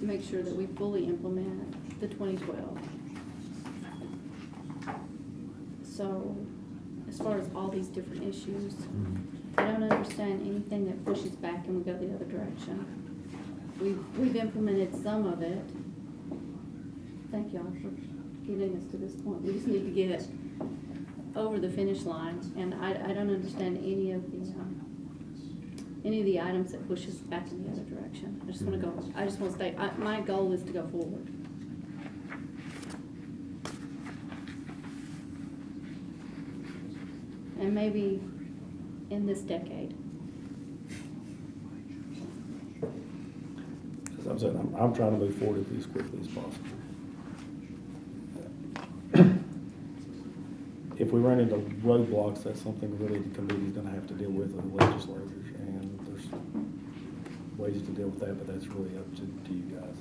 make sure that we fully implement the 2012. So as far as all these different issues. I don't understand anything that pushes back and we go the other direction. We've implemented some of it. Thank y'all for getting us to this point. We just need to get it over the finish line, and I don't understand any of the items that push us back in the other direction. I just wanna stay, my goal is to go forward. And maybe in this decade. As I'm saying, I'm trying to move forward as quickly as possible. If we run into roadblocks, that's something really the committee's gonna have to deal with the legislators, and there's ways to deal with that, but that's really up to you guys.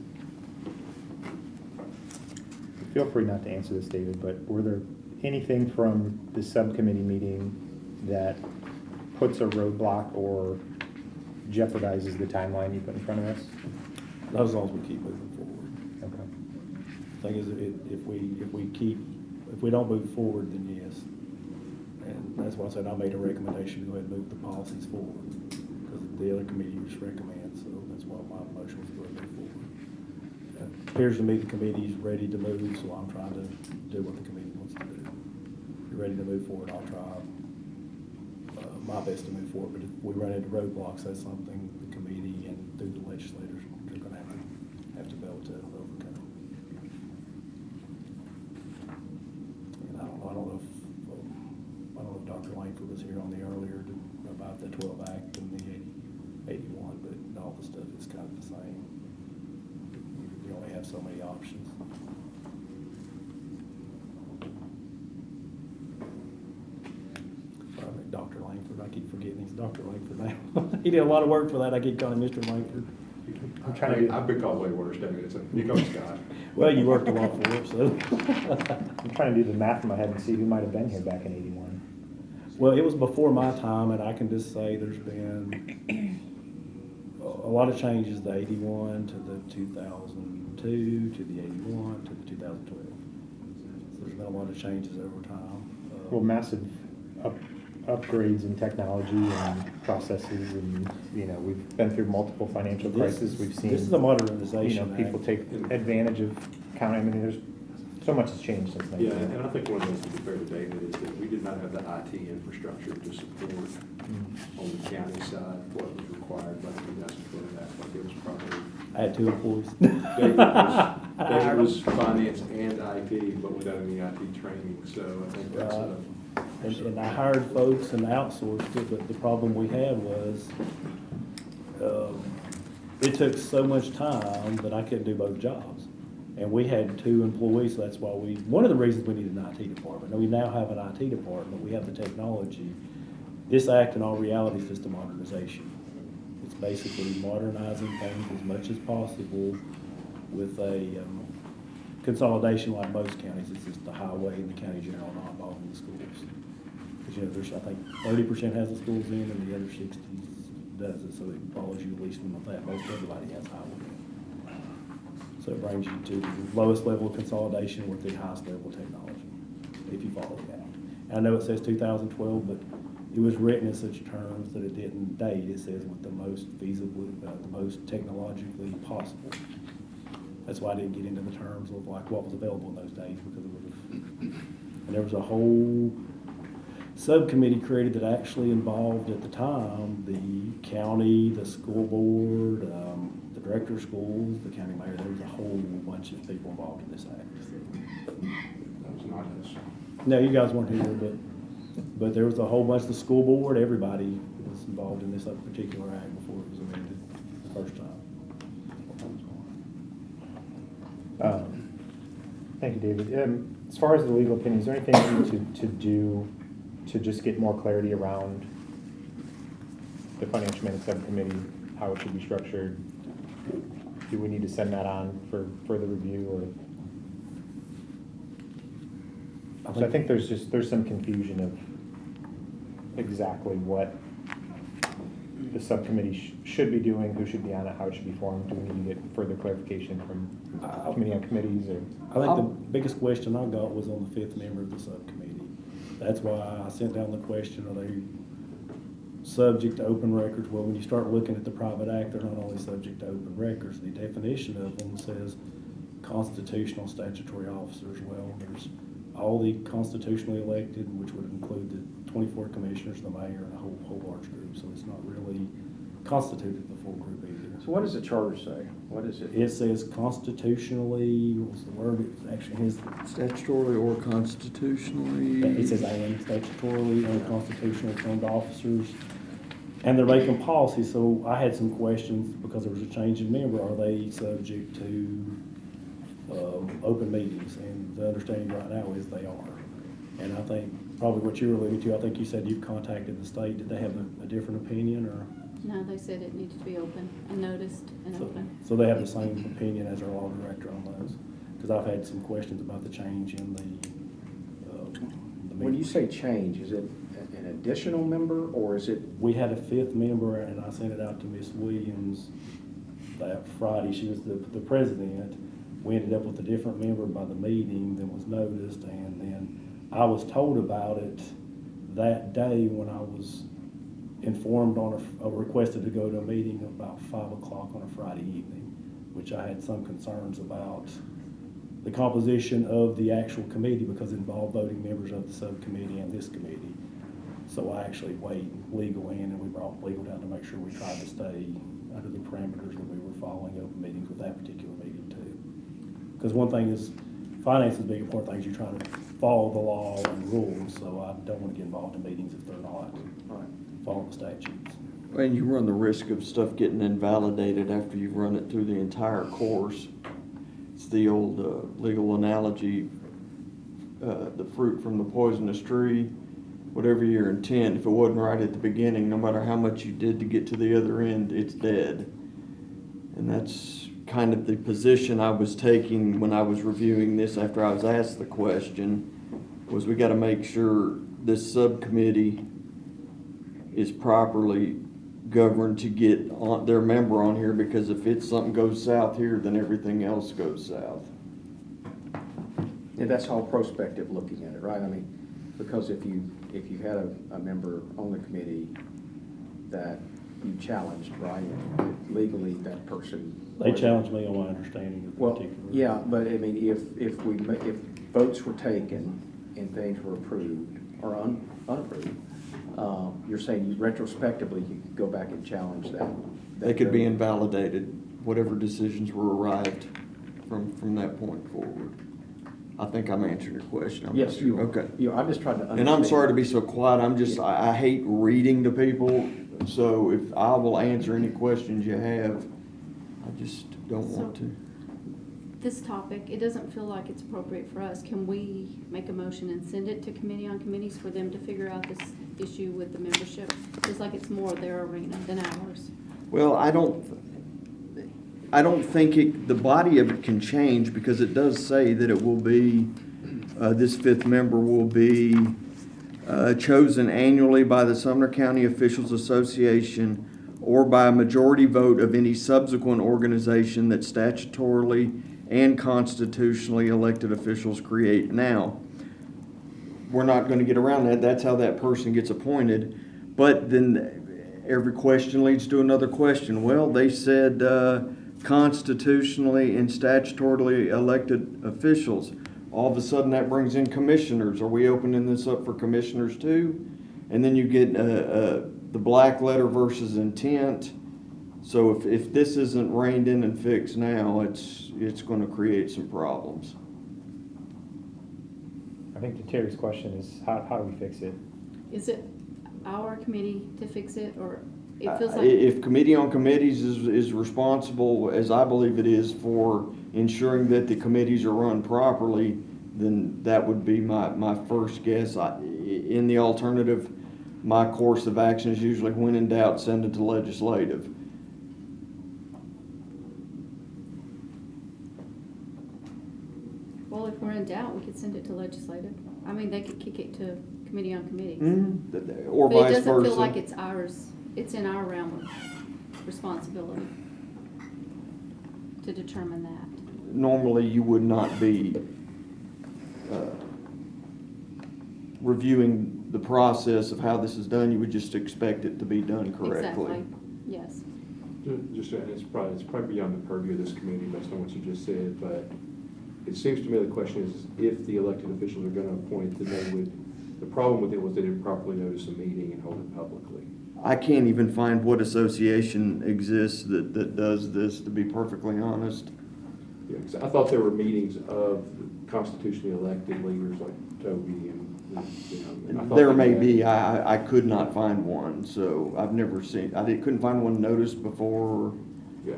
Feel free not to answer this, David, but were there anything from the subcommittee meeting that puts a roadblock or jeopardizes the timeline you put in front of us? Not as long as we keep moving forward. Okay. Thing is, if we don't move forward, then yes. And that's why I said I made a recommendation to go ahead and move the policies forward, because the other committee just recommends, so that's why my motion was to go ahead and move forward. Appears to me the committee's ready to move, so I'm trying to do what the committee wants to do. If you're ready to move forward, I'll try my best to move forward, but if we run into roadblocks, that's something the committee and through the legislators are gonna have to be able to overcome. And I don't know if Dr. Langford was here on the earlier about the 12 Act and the 81, but all the stuff is kind of the same. You only have so many options. Dr. Langford, I keep forgetting he's Dr. Langford now. He did a lot of work for that. I keep calling him Mr. Langford. I'm trying to I've been called way worse, David. You call Scott. Well, you worked a lot for him, so. I'm trying to do the math in my head and see who might have been here back in '81. Well, it was before my time, and I can just say there's been a lot of changes, the 81 to the 2002, to the 81, to the 2012. So there's been a lot of changes over time. Well, massive upgrades in technology and processes, and we've been through multiple financial crises. We've seen This is a modernization people act. take advantage of counting. I mean, there's so much has changed since then. Yeah, and I think one of those, to be fair to David, is that we did not have the IT infrastructure to support on the county side what was required by the 2012 Act. Like it was probably. I had 2 employees. David was finance and IT, but without any IT training, so I think that's And I hired folks and outsourced it, but the problem we had was, it took so much time that I couldn't do both jobs. And we had 2 employees, so that's why one of the reasons we need an IT department. Now, we now have an IT department, we have the technology. This act in all reality is just a modernization. It's basically modernizing things as much as possible with a consolidation like most counties. It's just the highway and the county general not involved in the schools. Because there's, I think 30% has the schools in and the other 60 doesn't, so it follows you at least with that. Most everybody has highway. So it brings you to the lowest level of consolidation with the highest level of technology, if you follow that. And I know it says 2012, but it was written in such terms that it didn't date. It says with the most feasible, the most technologically possible. That's why I didn't get into the terms of like what was available in those days, because it would have, and there was a whole subcommittee created that actually involved at the time the county, the school board, the director of schools, the county mayor. There was a whole bunch of people involved in this act. that was not us. No, you guys weren't here, but there was a whole bunch of the school board. Everybody was involved in this particular act before it was amended the first time. Thank you, David. As far as the legal opinion, is there anything we need to do to just get more clarity around the financial management subcommittee, how it should be structured? Do we need to send that on for further review, or? So I think there's some confusion of exactly what the subcommittee should be doing, who should be on it, how it should be formed. Do we need to get further clarification from committee on committees, or? I think the biggest question I got was on the 5th member of the subcommittee. That's why I sent down the question, are they subject to open records? Well, when you start looking at the private act, they're not only subject to open records, the definition of them says constitutional statutory officers. Well, there's all the constitutionally elected, which would include the 24 commissioners, the mayor, and a whole large group, so it's not really constituted the full group either. So what does the charter say? What is it? It says constitutionally, what's the word? It actually has, Statutorily or constitutionally? it says and statutorily and constitutionally formed officers. And they're making policy, so I had some questions because there was a change in member. Are they subject to open meetings? And the understanding right now is they are. And I think probably what you were alluding to, I think you said you've contacted the state. Did they have a different opinion, or? No, they said it needed to be open and noticed and open. So they have the same opinion as our law director on those? Because I've had some questions about the change in the When you say change, is it an additional member or is it? We had a fifth member, and I sent it out to Miss Williams that Friday. She was the president. We ended up with a different member by the meeting than was noticed, and then I was told about it that day when I was informed on requested to go to a meeting about 5 o'clock on a Friday evening, which I had some concerns about the composition of the actual committee because it involved voting members of the subcommittee and this committee. So I actually weighed legal in, and we brought legal down to make sure we tried to stay under the parameters that we were following open meetings with that particular meeting too. Because one thing is, finance is a big important thing, is you're trying to follow the law and rules, so I don't want to get involved in meetings if they're not following the statutes. And you run the risk of stuff getting invalidated after you've run it through the entire course. It's the old legal analogy, the fruit from the poisonous tree, whatever your intent, if it wasn't right at the beginning, no matter how much you did to get to the other end, it's dead. And that's kind of the position I was taking when I was reviewing this after I was asked the question, was we got to make sure this subcommittee is properly governed to get their member on here, because if something goes south here, then everything else goes south. Yeah, that's all prospective looking at it, right? I mean, because if you had a member on the committee that you challenged, right, legally that person. They challenged me on my understanding of the Well, particular. yeah, but I mean, if votes were taken and things were approved or unapproved, you're saying retrospectively you could go back and challenge that. They could be invalidated, whatever decisions were arrived from that point forward. I think I'm answering your question. I'm Yes, not sure. you are. Okay. I'm just trying to understand. And I'm sorry to be so quiet. I hate reading to people. So if I will answer any questions you have, I just don't want to. This topic, it doesn't feel like it's appropriate for us. Can we make a motion and send it to committee on committees for them to figure out this issue with the membership? It's like it's more their arena than ours. Well, I don't think the body of it can change, because it does say that it will be, this fifth member will be chosen annually by the Sumner County Officials Association or by a majority vote of any subsequent organization that statutorily and constitutionally elected officials create. Now, we're not going to get around that. That's how that person gets appointed. But then every question leads to another question. Well, they said constitutionally and statutorily elected officials. All of a sudden that brings in commissioners. Are we opening this up for commissioners too? And then you get the black letter versus intent. So if this isn't reined in and fixed now, it's going to create some problems. I think to Terry's question is, how do we fix it? Is it our committee to fix it, or it feels like? If Committee on Committees is responsible, as I believe it is, for ensuring that the committees are run properly, then that would be my first guess. In the alternative, my course of action is usually, when in doubt, send it to legislative. Well, if we're in doubt, we could send it to legislative. I mean, they could kick it to committee on committees. Or But it vice doesn't versa. feel like it's ours, it's in our realm of responsibility to determine that. Normally, you would not be reviewing the process of how this is done, you would just expect it to be done correctly. Exactly, yes. Just, and it's probably beyond the purview of this committee based on what you just said, but it seems to me the question is, if the elected officials are gonna appoint, then they would, the problem with it was they didn't properly notice a meeting and hold it publicly. I can't even find what association exists that does this, to be perfectly honest. Yeah, 'cause I thought there were meetings of constitutionally elected leaders like Toby and, you know. and I thought There they may had- be, I could not find one, so I've never seen, couldn't find one noticed before. Yeah.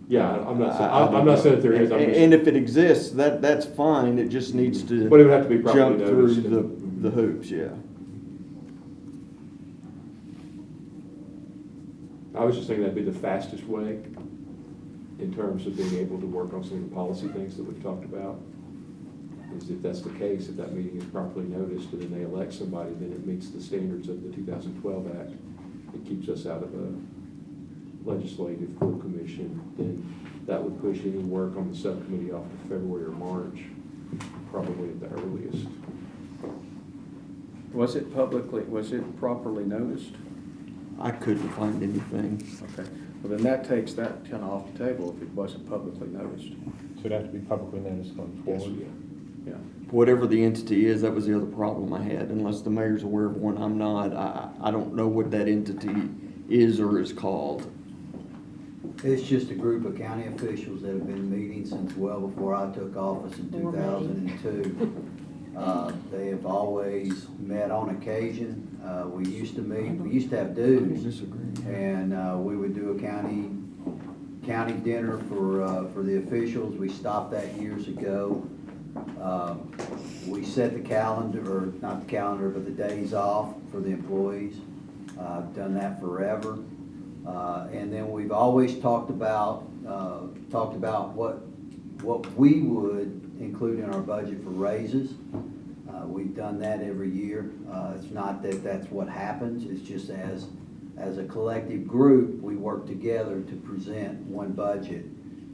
Yeah, I'm not saying, I'm not saying that there is, I'm And just, if it exists, that's fine, it just needs to but it would have to be properly jump through noticed. the hoops, yeah. I was just thinking that'd be the fastest way in terms of being able to work on some of the policy things that we've talked about. Is if that's the case, if that meeting is properly noticed and then they elect somebody, then it meets the standards of the 2012 Act. It keeps us out of a legislative full commission, then that would push any work on the subcommittee off to February or March, probably at the earliest. Was it properly noticed? I couldn't find anything. Okay, well then that takes that kind of off the table if it wasn't publicly noticed. So it'd have to be publicly noticed going Yes, forward. yeah. Yeah. Whatever the entity is, that was the other problem I had, unless the mayor's aware of one, I'm not. I don't know what that entity is or is called. It's just a group of county officials that have been meeting since well before I took office in Or me. 2002. They have always met on occasion. We used to meet, we used to have dues, and we would do a county dinner for the officials. We stopped that years ago. We set the calendar, or not the calendar, but the days off for the employees. I've done that forever. And then we've always talked about what we would include in our budget for raises. We've done that every year. It's not that that's what happens, it's just as a collective group, we work together to present one budget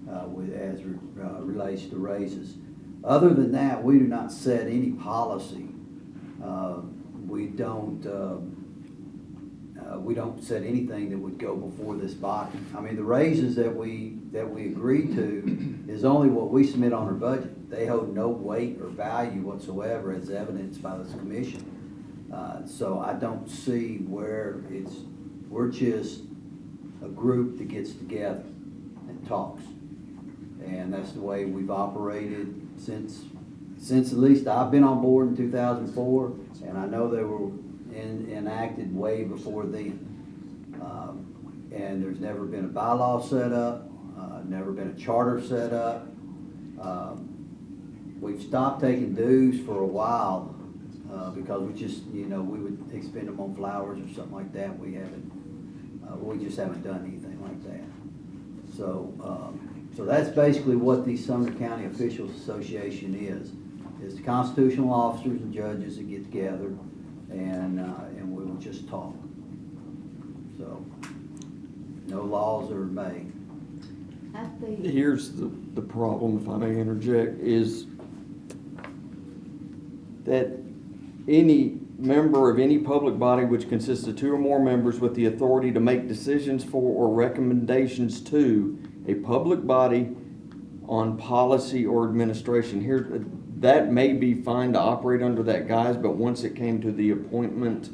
as relates to raises. Other than that, we do not set any policy. We don't set anything that would go before this body. I mean, the raises that we agree to is only what we submit on our budget. They hold no weight or value whatsoever as evidenced by this commission. So I don't see where we're just a group that gets together and talks. And that's the way we've operated since at least I've been on board in 2004, and I know they were enacted way before then. And there's never been a bylaw set up, never been a charter set up. We've stopped taking dues for a while because we would expend them on flowers or something like that. We just haven't done anything like that. So that's basically what the Sumner County Officials Association is the constitutional officers and judges that get together and we will just talk. So no laws are made. At the, Here's the problem, if I may interject, is that any member of any public body which consists of two or more members with the authority to make decisions for or recommendations to a public body on policy or administration. Here, that may be fine to operate under that guise, but once it came to the appointment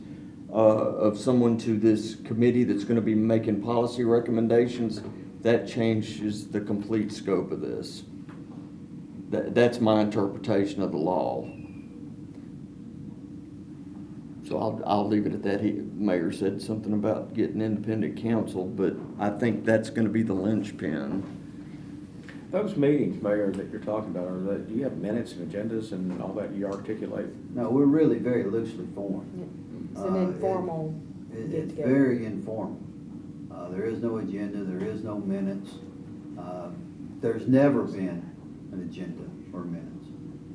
of someone to this committee that's going to be making policy recommendations, that changes the complete scope of this. That's my interpretation of the law. So I'll leave it at that. Mayor said something about getting independent counsel, but I think that's going to be the linchpin. Those meetings, Mayor, that you're talking about, do you have minutes and agendas and all that you articulate? No, we're really very loosely formed. It's an informal It's get-together. very informal. There is no agenda, there is no minutes. There's never been an agenda or minutes.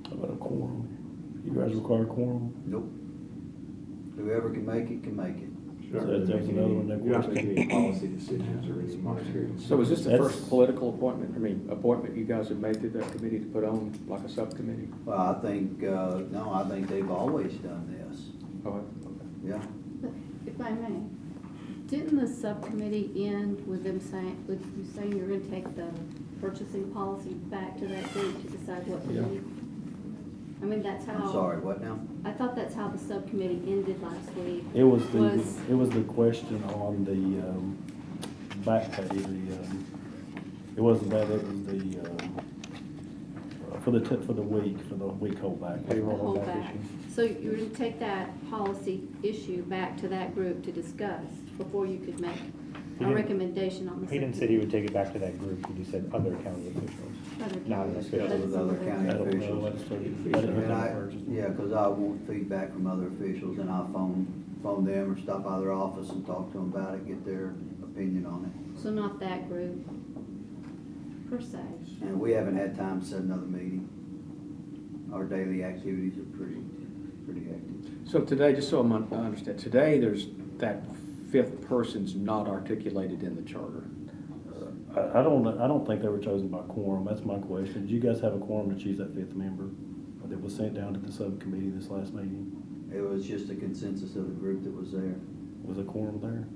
How about a quorum? You guys require a quorum? Nope. Whoever can make it, can make it. You're not So really that's making another any- one that You're not question. making any policy decisions or any monetary. So is this the That's- first political appointment you guys have made to that committee to put on, like a subcommittee? Well, I think, no, I think they've always done this, Oh, okay. yeah. But if I may, didn't the subcommittee end with them saying, with you saying you're gonna take the purchasing policy back to that group to decide what to Yeah. do? I mean, that's how. I'm sorry, what now? I thought that's how the subcommittee ended last week. It was the question on the, back pay, it wasn't that, it was for the week holdback. The Payroll whole back back. issue. So you're gonna take that policy issue back to that group to discuss before you could make He a didn't- recommendation on the. He didn't say he would take it back to that group, he just said other county officials. Other Not county an officials. official. With other county I don't know, officials. And I, cause I want feedback from other officials, and I'll phone them or stop by their office and talk to them about it, get their opinion on it. So not that group per se. And we haven't had time to set another meeting. Our daily activities are pretty active. So today, just so I understand, today there's, that fifth person's not articulated in the charter. I don't think they were chosen by quorum, that's my question. Did you guys have a quorum to choose that fifth member that was sent down to the subcommittee this last meeting? It was just a consensus of the group that was there. Was a quorum there?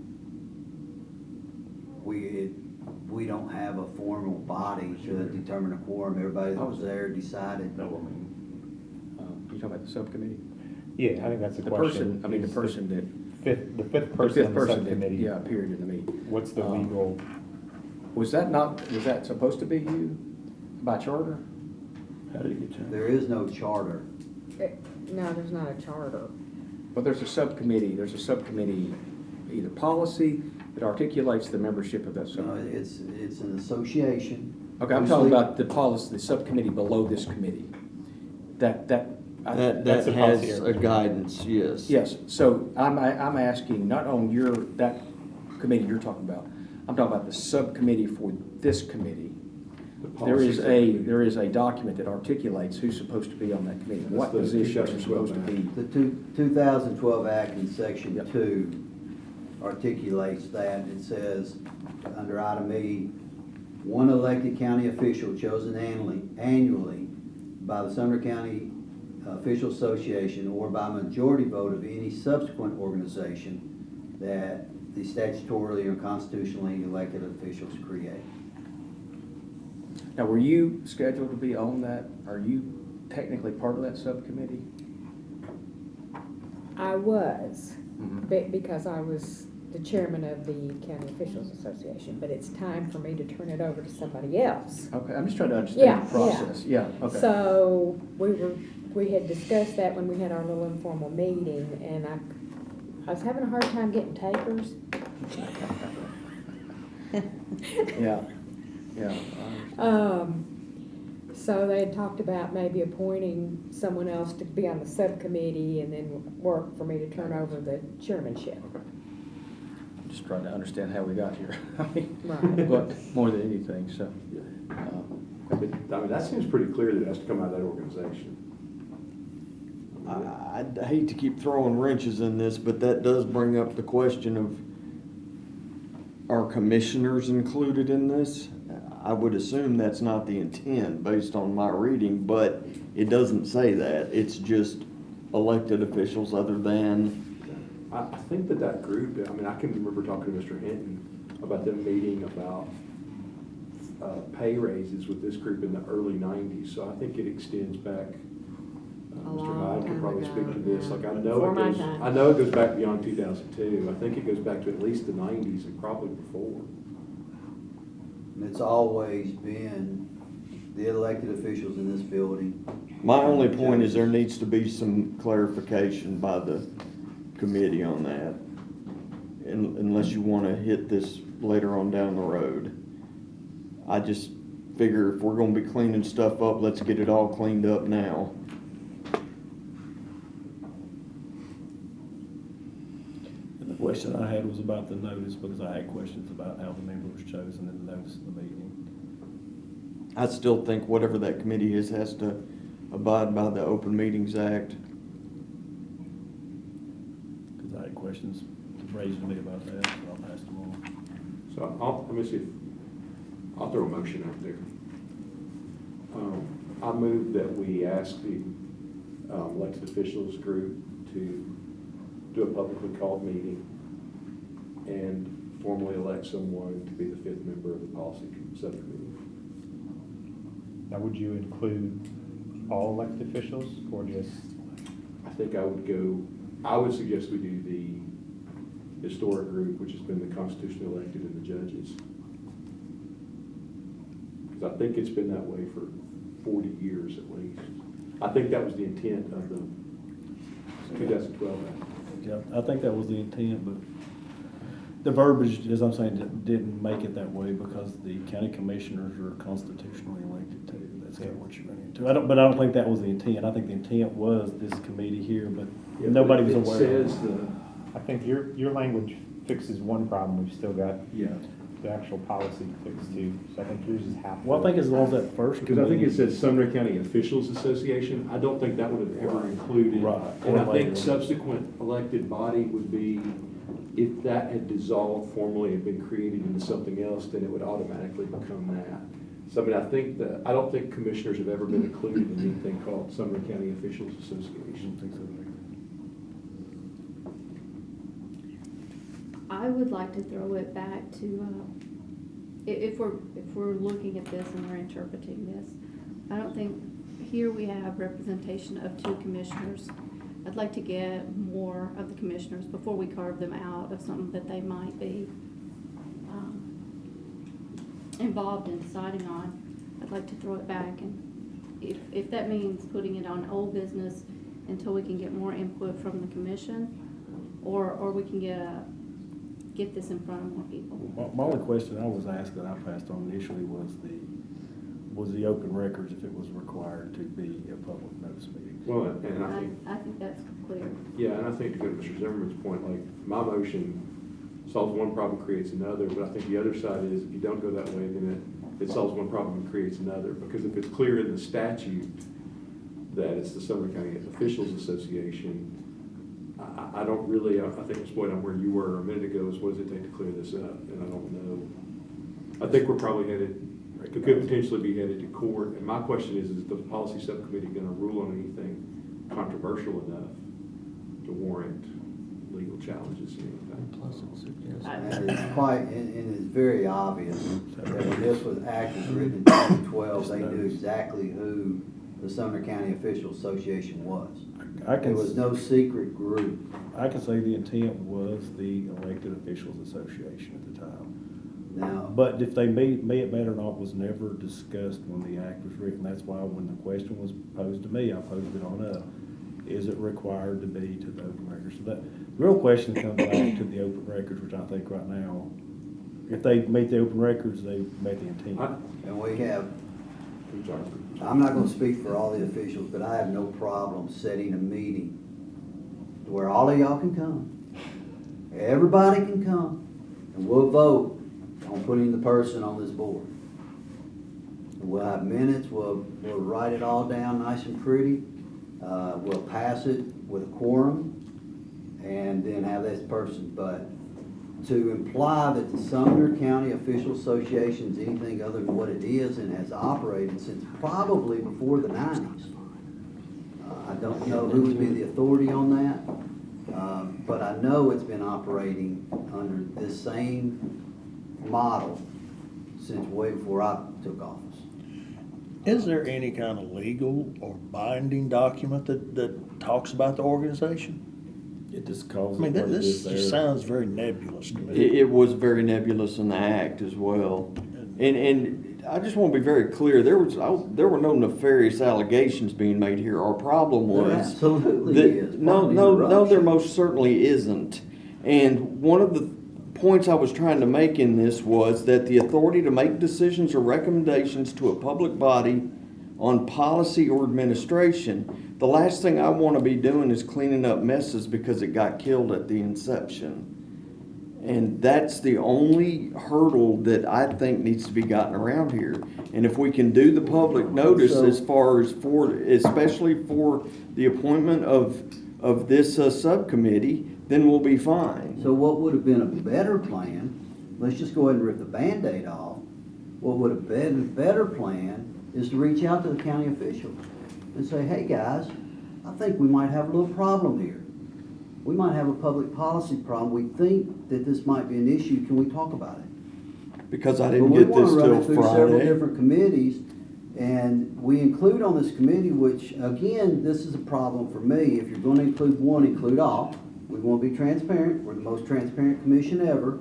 We don't have a formal body to determine a quorum. Everybody that was there decided. No, I mean, You talking about the subcommittee? Yeah, I think that's the The question. person, I mean, the is person that, the fifth the person fifth on the person that, subcommittee. yeah, appeared in the meeting. What's the Um, legal, Was that supposed to be you by charter? how did it get changed? There is no charter. No, there's not a charter. But there's a subcommittee, either policy that articulates the membership of that No, subcommittee. it's an association. Okay, I'm talking about the policy, the subcommittee below this committee. That That That's the has policy a area. guidance, yes. yes, so I'm asking, not on that committee you're talking about, I'm talking about the subcommittee for this committee. The There is policy there is a document that articulates who's supposed to be on that committee, what That's the positions are 2012 supposed to be. The 2012 Act in Section Yep. 2 articulates that. It says, under item E, one elected county official chosen annually by the Sumner County Official Association or by majority vote of any subsequent organization that the statutorily or constitutionally elected officials create. Now, were you scheduled to be on that? Are you technically part of that subcommittee? I was, Mhm. because I was the chairman of the County Officials Association, but it's time for me to turn it over to somebody else. Okay, I'm just trying to understand Yeah, the process. Yeah, okay. So we had discussed that when we had our little informal meeting, and I was having a hard time getting takers. Yeah, yeah. So they had talked about maybe appointing someone else to be on the subcommittee and then work for me to turn over the chairmanship. I'm just trying to understand how we got here. Right. But more than anything, so. I mean, that seems pretty clear that it has to come out of that organization. I'd hate to keep throwing wrenches in this, but that does bring up the question of, are commissioners included in this? I would assume that's not the intent based on my reading, but it doesn't say that. It's just elected officials other than, I think that group, I mean, I can remember talking to Mr. Hinton about them meeting about pay raises with this group in the early 90s, so I think it extends back. A Mr. long Hyde can time probably ago, speak to this, yeah. like I know Before it my goes, time. I know it goes back beyond 2002, I think it goes back to at least the 90s and probably before. And it's always been the elected officials in this building. my only point is there needs to be some clarification by the committee on that. Unless you want to hit this later on down the road. I just figure if we're going to be cleaning stuff up, let's get it all cleaned up now. And the question I had was about the notice, because I had questions about how the member was chosen in the notice of the meeting. I still think whatever that committee is has to abide by the Open Meetings Act. Because I had questions raised to me about that, so I'll pass them on. So let me see, I'll throw a motion out there. I move that we ask the elected officials group to do a publicly called meeting and formally elect someone to be the 5th member of the policy subcommittee. Now, would you include all elected officials or just? I think I would suggest we do the historic group, which has been the constitutionally elected and the judges. Because I think it's been that way for 40 years at least. I think that was the intent of the 2012 Act. Yeah, I think that was the intent, but the verbiage, as I'm saying, didn't make it that way because the county commissioners are constitutionally elected too. That's kind of what you're running into. But I don't think that was the intent. I think the intent was this committee here, but nobody was aware of it. I think your language fixes one problem, we've still got Yeah. the actual policy fixed too, so I think yours is half. Well, I think as long as that first Because I think it committee. says Sumner County Officials Association. I don't think that would have ever included. Right. And I Or think later. subsequent elected body would be, if that had dissolved formally and been created into something else, then it would automatically become that. So I mean, I don't think commissioners have ever been included in anything called Sumner County Officials I Association. don't think so. I would like to throw it back to, if we're looking at this and we're interpreting this, I don't think, here we have representation of 2 commissioners. I'd like to get more of the commissioners before we carve them out of something that they might be involved in deciding on. I'd like to throw it back, and if that means putting it on old business until we can get more input from the commission, or we can get this in front of more people. My only question I was asked that I passed on initially was the open records, if it was required to be a public notice meeting. Well, and I think, that's clear. yeah, and I think to go to Mr. Zimmerman's point, like, my motion solves one problem, creates another, but I think the other side is, if you don't go that way, then it solves one problem and creates another. Because if it's clear in the statute that it's the Sumner County Officials Association, I don't really, I think it's point on where you were a minute ago, is what does it take to clear this up? And I don't know. I think we're probably headed, it could potentially be headed to court. And my question is the policy subcommittee going to rule on anything controversial enough to warrant legal challenges and anything? And it's quite, and it's very obvious that when this was act was written in 2012, they knew exactly who the Sumner County Officials Association was. There was no secret group. I can say the intent was the Elected Officials Association at the time. Now, But if they may it better or not was never discussed when the act was written. That's why when the question was posed to me, I posed it on up. Is it required to be to the open records? So the real question comes back to the open records, which I think right now, if they meet the open records, they met the intent. and we have, I'm sorry. I'm not gonna speak for all the officials, but I have no problem setting a meeting where all of y'all can come. Everybody can come, and we'll vote on putting the person on this board. And we'll have minutes, we'll write it all down nice and pretty. We'll pass it with a quorum, and then have this person. But to imply that the Sumner County Official Association is anything other than what it is and has operated since probably before the 90s. I don't know who would be the authority on that, but I know it's been operating under this same model since way before I took office. Is there any kind of legal or binding document that talks about the organization? It just calls I mean, it what it this is there. just sounds very nebulous to me. It was very nebulous in the act as well. And I just want to be very clear, there were no nefarious allegations being made here. Our problem There was absolutely that, is. no, Pardon the there interruption. most certainly isn't. And one of the points I was trying to make in this was that the authority to make decisions or recommendations to a public body on policy or administration, the last thing I want to be doing is cleaning up messes because it got killed at the inception. And that's the only hurdle that I think needs to be gotten around here. And if we can do the public notice as far as especially for the appointment of this subcommittee, then we'll be fine. So what would have been a better plan, let's just go ahead and rip the Band-Aid off. What would have been a better plan is to reach out to the county officials and say, hey, guys, I think we might have a little problem here. We might have a public policy problem. We think that this might be an issue. Can we talk about it? Because I But didn't we get wanna this run till it through several Friday. different committees, and we include on this committee, which, again, this is a problem for me. If you're gonna include one, include all. We wanna be transparent. We're the most transparent commission ever.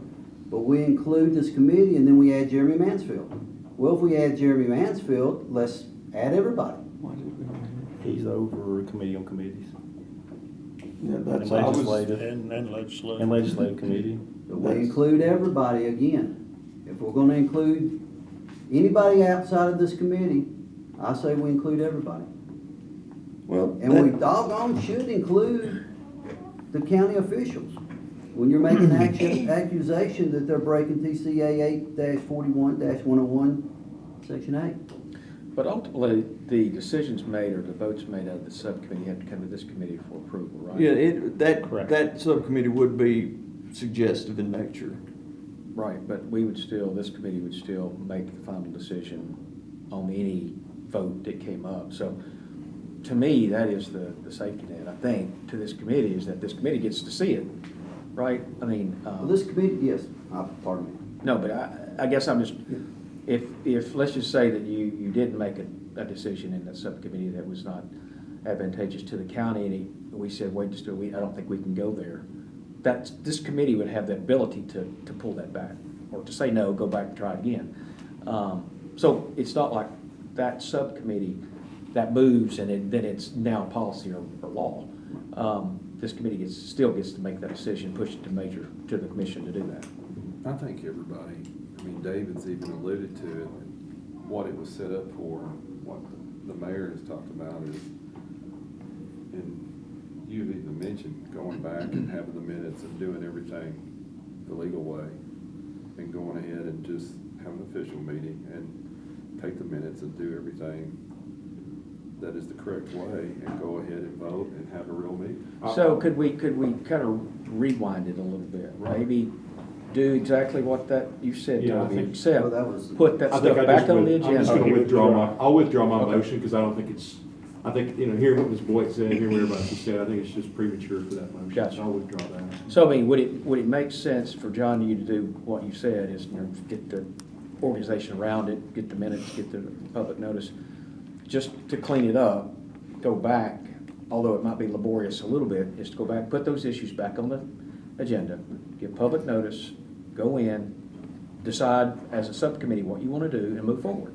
But we include this committee, and then we add Jeremy Mansfield. Well, if we add Jeremy Mansfield, let's add everybody. He's over committee on committees. Yeah, And that's, I was, legislative, And legislative. and legislative committee. But we include everybody again. If we're gonna include anybody outside of this committee, I say we include everybody. well, And we doggone should include the county officials. When you're making accusation that they're breaking TCA 8-41-101, Section 8. But ultimately, the decisions made or the votes made out of the subcommittee have to come to this committee for approval, right? yeah, Correct. that subcommittee would be suggestive in nature. Right, but we would still, this committee would still make the final decision on any vote that came up. So, to me, that is the safety net, I think, to this committee, is that this committee gets to see it, right? I mean. Well, this committee, yes, pardon me. No, but I guess I'm just, if, let's just say that you didn't make a decision in that subcommittee that was not advantageous to the county, and we said, wait, just I don't think we can go there. This committee would have the ability to pull that back, or to say no, go back and try again. So it's not like that subcommittee that moves and then it's now policy or law. This committee still gets to make that decision, push it to the commission to do that. I think everybody, I mean, David's even alluded to it, what it was set up for, what the mayor has talked about is, and you've even mentioned going back and having the minutes and doing everything the legal way, and going ahead and just have an official meeting and take the minutes and do everything that is the correct way, and go ahead and vote and have a real meeting. So could we kind of rewind it a little bit? Maybe do exactly what that you said, Yeah, I Toby, think- except Well, that was- put that I think stuff I back just on the would- I'm just agenda. gonna withdraw I'll withdraw my Okay. motion, because I don't think I think, hearing what Ms. Boyd said, hearing what everybody else said, I think it's just premature for that motion. Gotcha. So I'll withdraw that. So, I mean, would it make sense for John, you to do what you said, is, get the organization around it, get the minutes, get the public notice, just to clean it up, go back, although it might be laborious a little bit, is to go back, put those issues back on the agenda, give public notice, go in, decide as a subcommittee what you want to do, and move forward.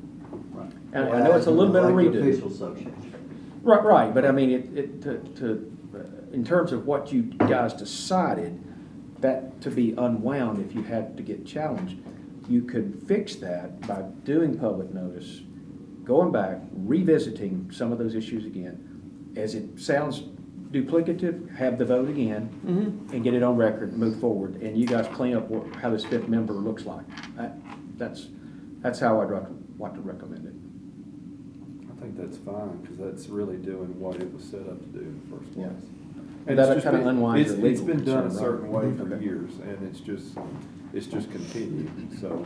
Right. And I know it's a little bit of Elected redo. Officials Association. Right, but I mean, in terms of what you guys decided, that to be unwound if you had to get challenged, you could fix that by doing public notice, going back, revisiting some of those issues again. As it sounds duplicative, have the vote again, and get it on record, and move forward, and you guys clean up how this fifth member looks like. That's how I'd like to recommend it. I think that's fine, because that's really doing what it was set up to do in the first place. Yeah. And That'll it's just kinda been- unwind your It's legal been done a concern, certain right? way for Okay. years, and it's just continued, so.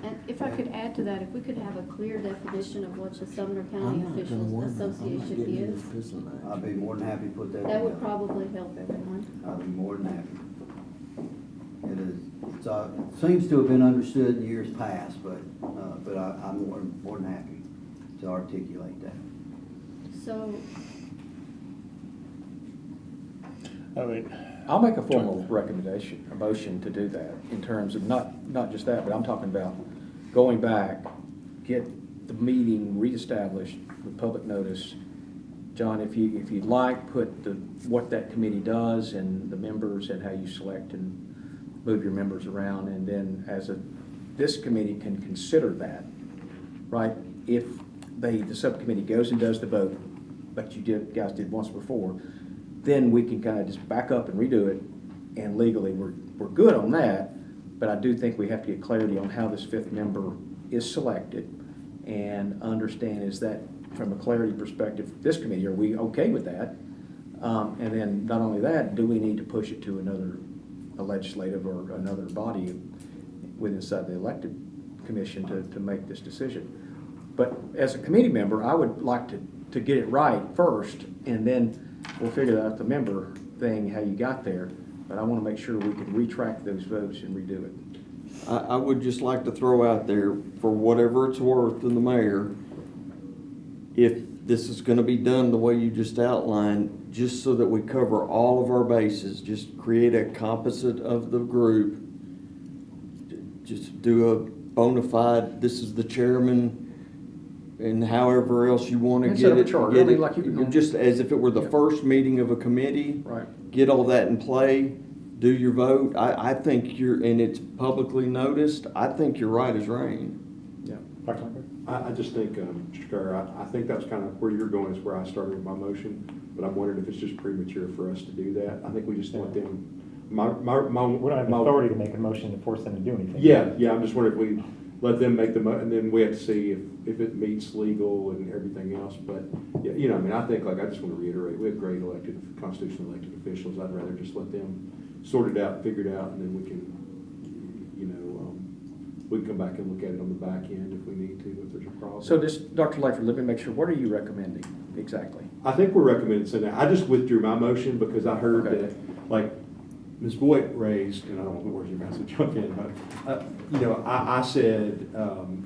And if I could add to that, if we could have a clear definition of what the Sumner County Officials Association is, I'd be more than happy to put that that would together. probably help everyone. I'd be more than happy. It seems to have been understood in years past, but I'm more than happy to articulate that. So, I mean, I'll make a formal recommendation, a motion to do that, in terms of not just that, but I'm talking about going back, get the meeting reestablished with public notice. John, if you'd like, put what that committee does and the members and how you select and move your members around, and then this committee can consider that, right? If the subcommittee goes and does the vote, but guys did once before, then we can kind of just back up and redo it, and legally, we're good on that, but I do think we have to get clarity on how this fifth member is selected, and understand, is that, from a clarity perspective, this committee, are we okay with that? And then not only that, do we need to push it to a legislative or another body inside the elected commission to make this decision? But as a committee member, I would like to get it right first, and then we'll figure out the member thing, how you got there. But I want to make sure we can retract those votes and redo it. I would just like to throw out there, for whatever it's worth to the mayor, if this is gonna be done the way you just outlined, just so that we cover all of our bases, just create a composite of the group. Just do a bona fide, this is the chairman, and however else you wanna And get set up a it. charter. get I mean, it- like you can- Just as if it were the Yeah. first meeting of a committee. Right. Get all that in play, do your vote. I think and it's publicly noticed, I think you're right as rain. Yeah. Dr. Lambert? I just think, Mr. Carter, I think that's kind of where you're going, is where I started with my motion, but I'm wondering if it's just premature for us to do that. I think we just let them, We don't have the authority to make a motion to force them to do anything. Yeah, I'm just wondering if we let them make and then we have to see if it meets legal and everything else. But, yeah, you know, I mean, I think, like, I just want to reiterate, we have great constitutional elected officials. I'd rather just let them sort it out, figure it out, and then we can, you know, we can come back and look at it on the back end if we need to, if there's a problem. So this, Dr. Layford, let me make sure, what are you recommending exactly? I think we're recommending sending that. I just withdrew my motion because I heard Okay. that, like, Ms. Boyd raised, and I don't want to put words in your mouth, so jump in, but, you know, I said,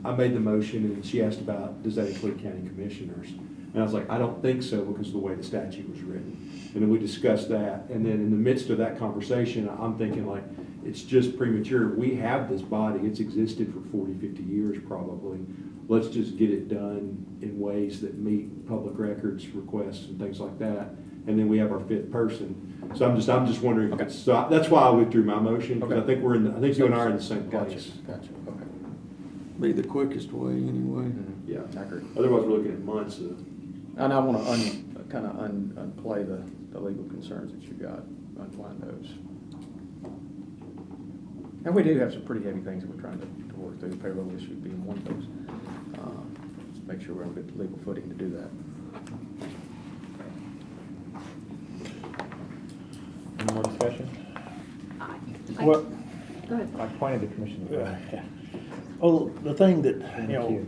I made the motion, and she asked about, does that include county commissioners? And I was like, I don't think so, because of the way the statute was written. And then we discussed that, and then in the midst of that conversation, I'm thinking, like, it's just premature. We have this body, it's existed for 40, 50 years probably. Let's just get it done in ways that meet public records requests and things like that. And then we have our fifth person. So I'm just wondering if it's, so that's why I withdrew my motion, because I think I think you and I are in the same place. Gotcha, okay. Be the quickest way anyway. Yeah. I agree. Otherwise, we're looking at months of. And I want to unplay the legal concerns that you got, unwind those. And we do have some pretty heavy things that we're trying to work through, payroll issue being one of those. Make sure we're on good legal footing to do that. Any more discussion? Well, Go ahead. I pointed the commission. yeah. Oh, the thing that, you know,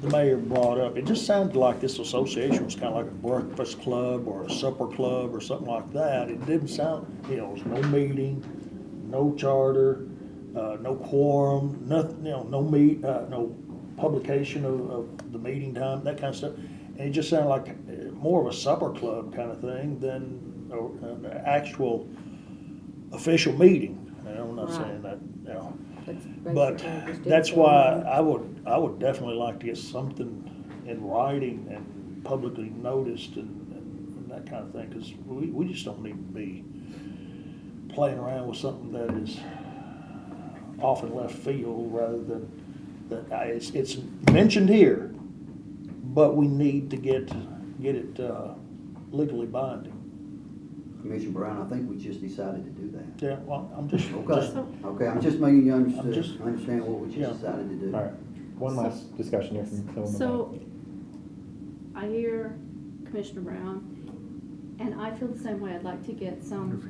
the mayor brought up, it just sounded like this association was kind of like a breakfast club or a supper club or something like that. It didn't sound, you know, there was no meeting, no charter, no quorum, nothing, you know, no publication of the meeting time, that kind of stuff. And it just sounded like more of a supper club kind of thing than an actual official meeting. And I'm not saying that, you know. But that's why I would definitely like to get something in writing and publicly noticed and that kind of thing, because we just don't need to be playing around with something that is off in left field rather than that it's mentioned here, but we need to get it legally binding. Commissioner Brown, I think we just decided to do that. Yeah, well, I'm just. Okay, I'm just making you just- understand what we Yeah. just decided to do. All right, one last discussion here from Phil. So, I hear Commissioner Brown, and I feel the same way. I'd like to get some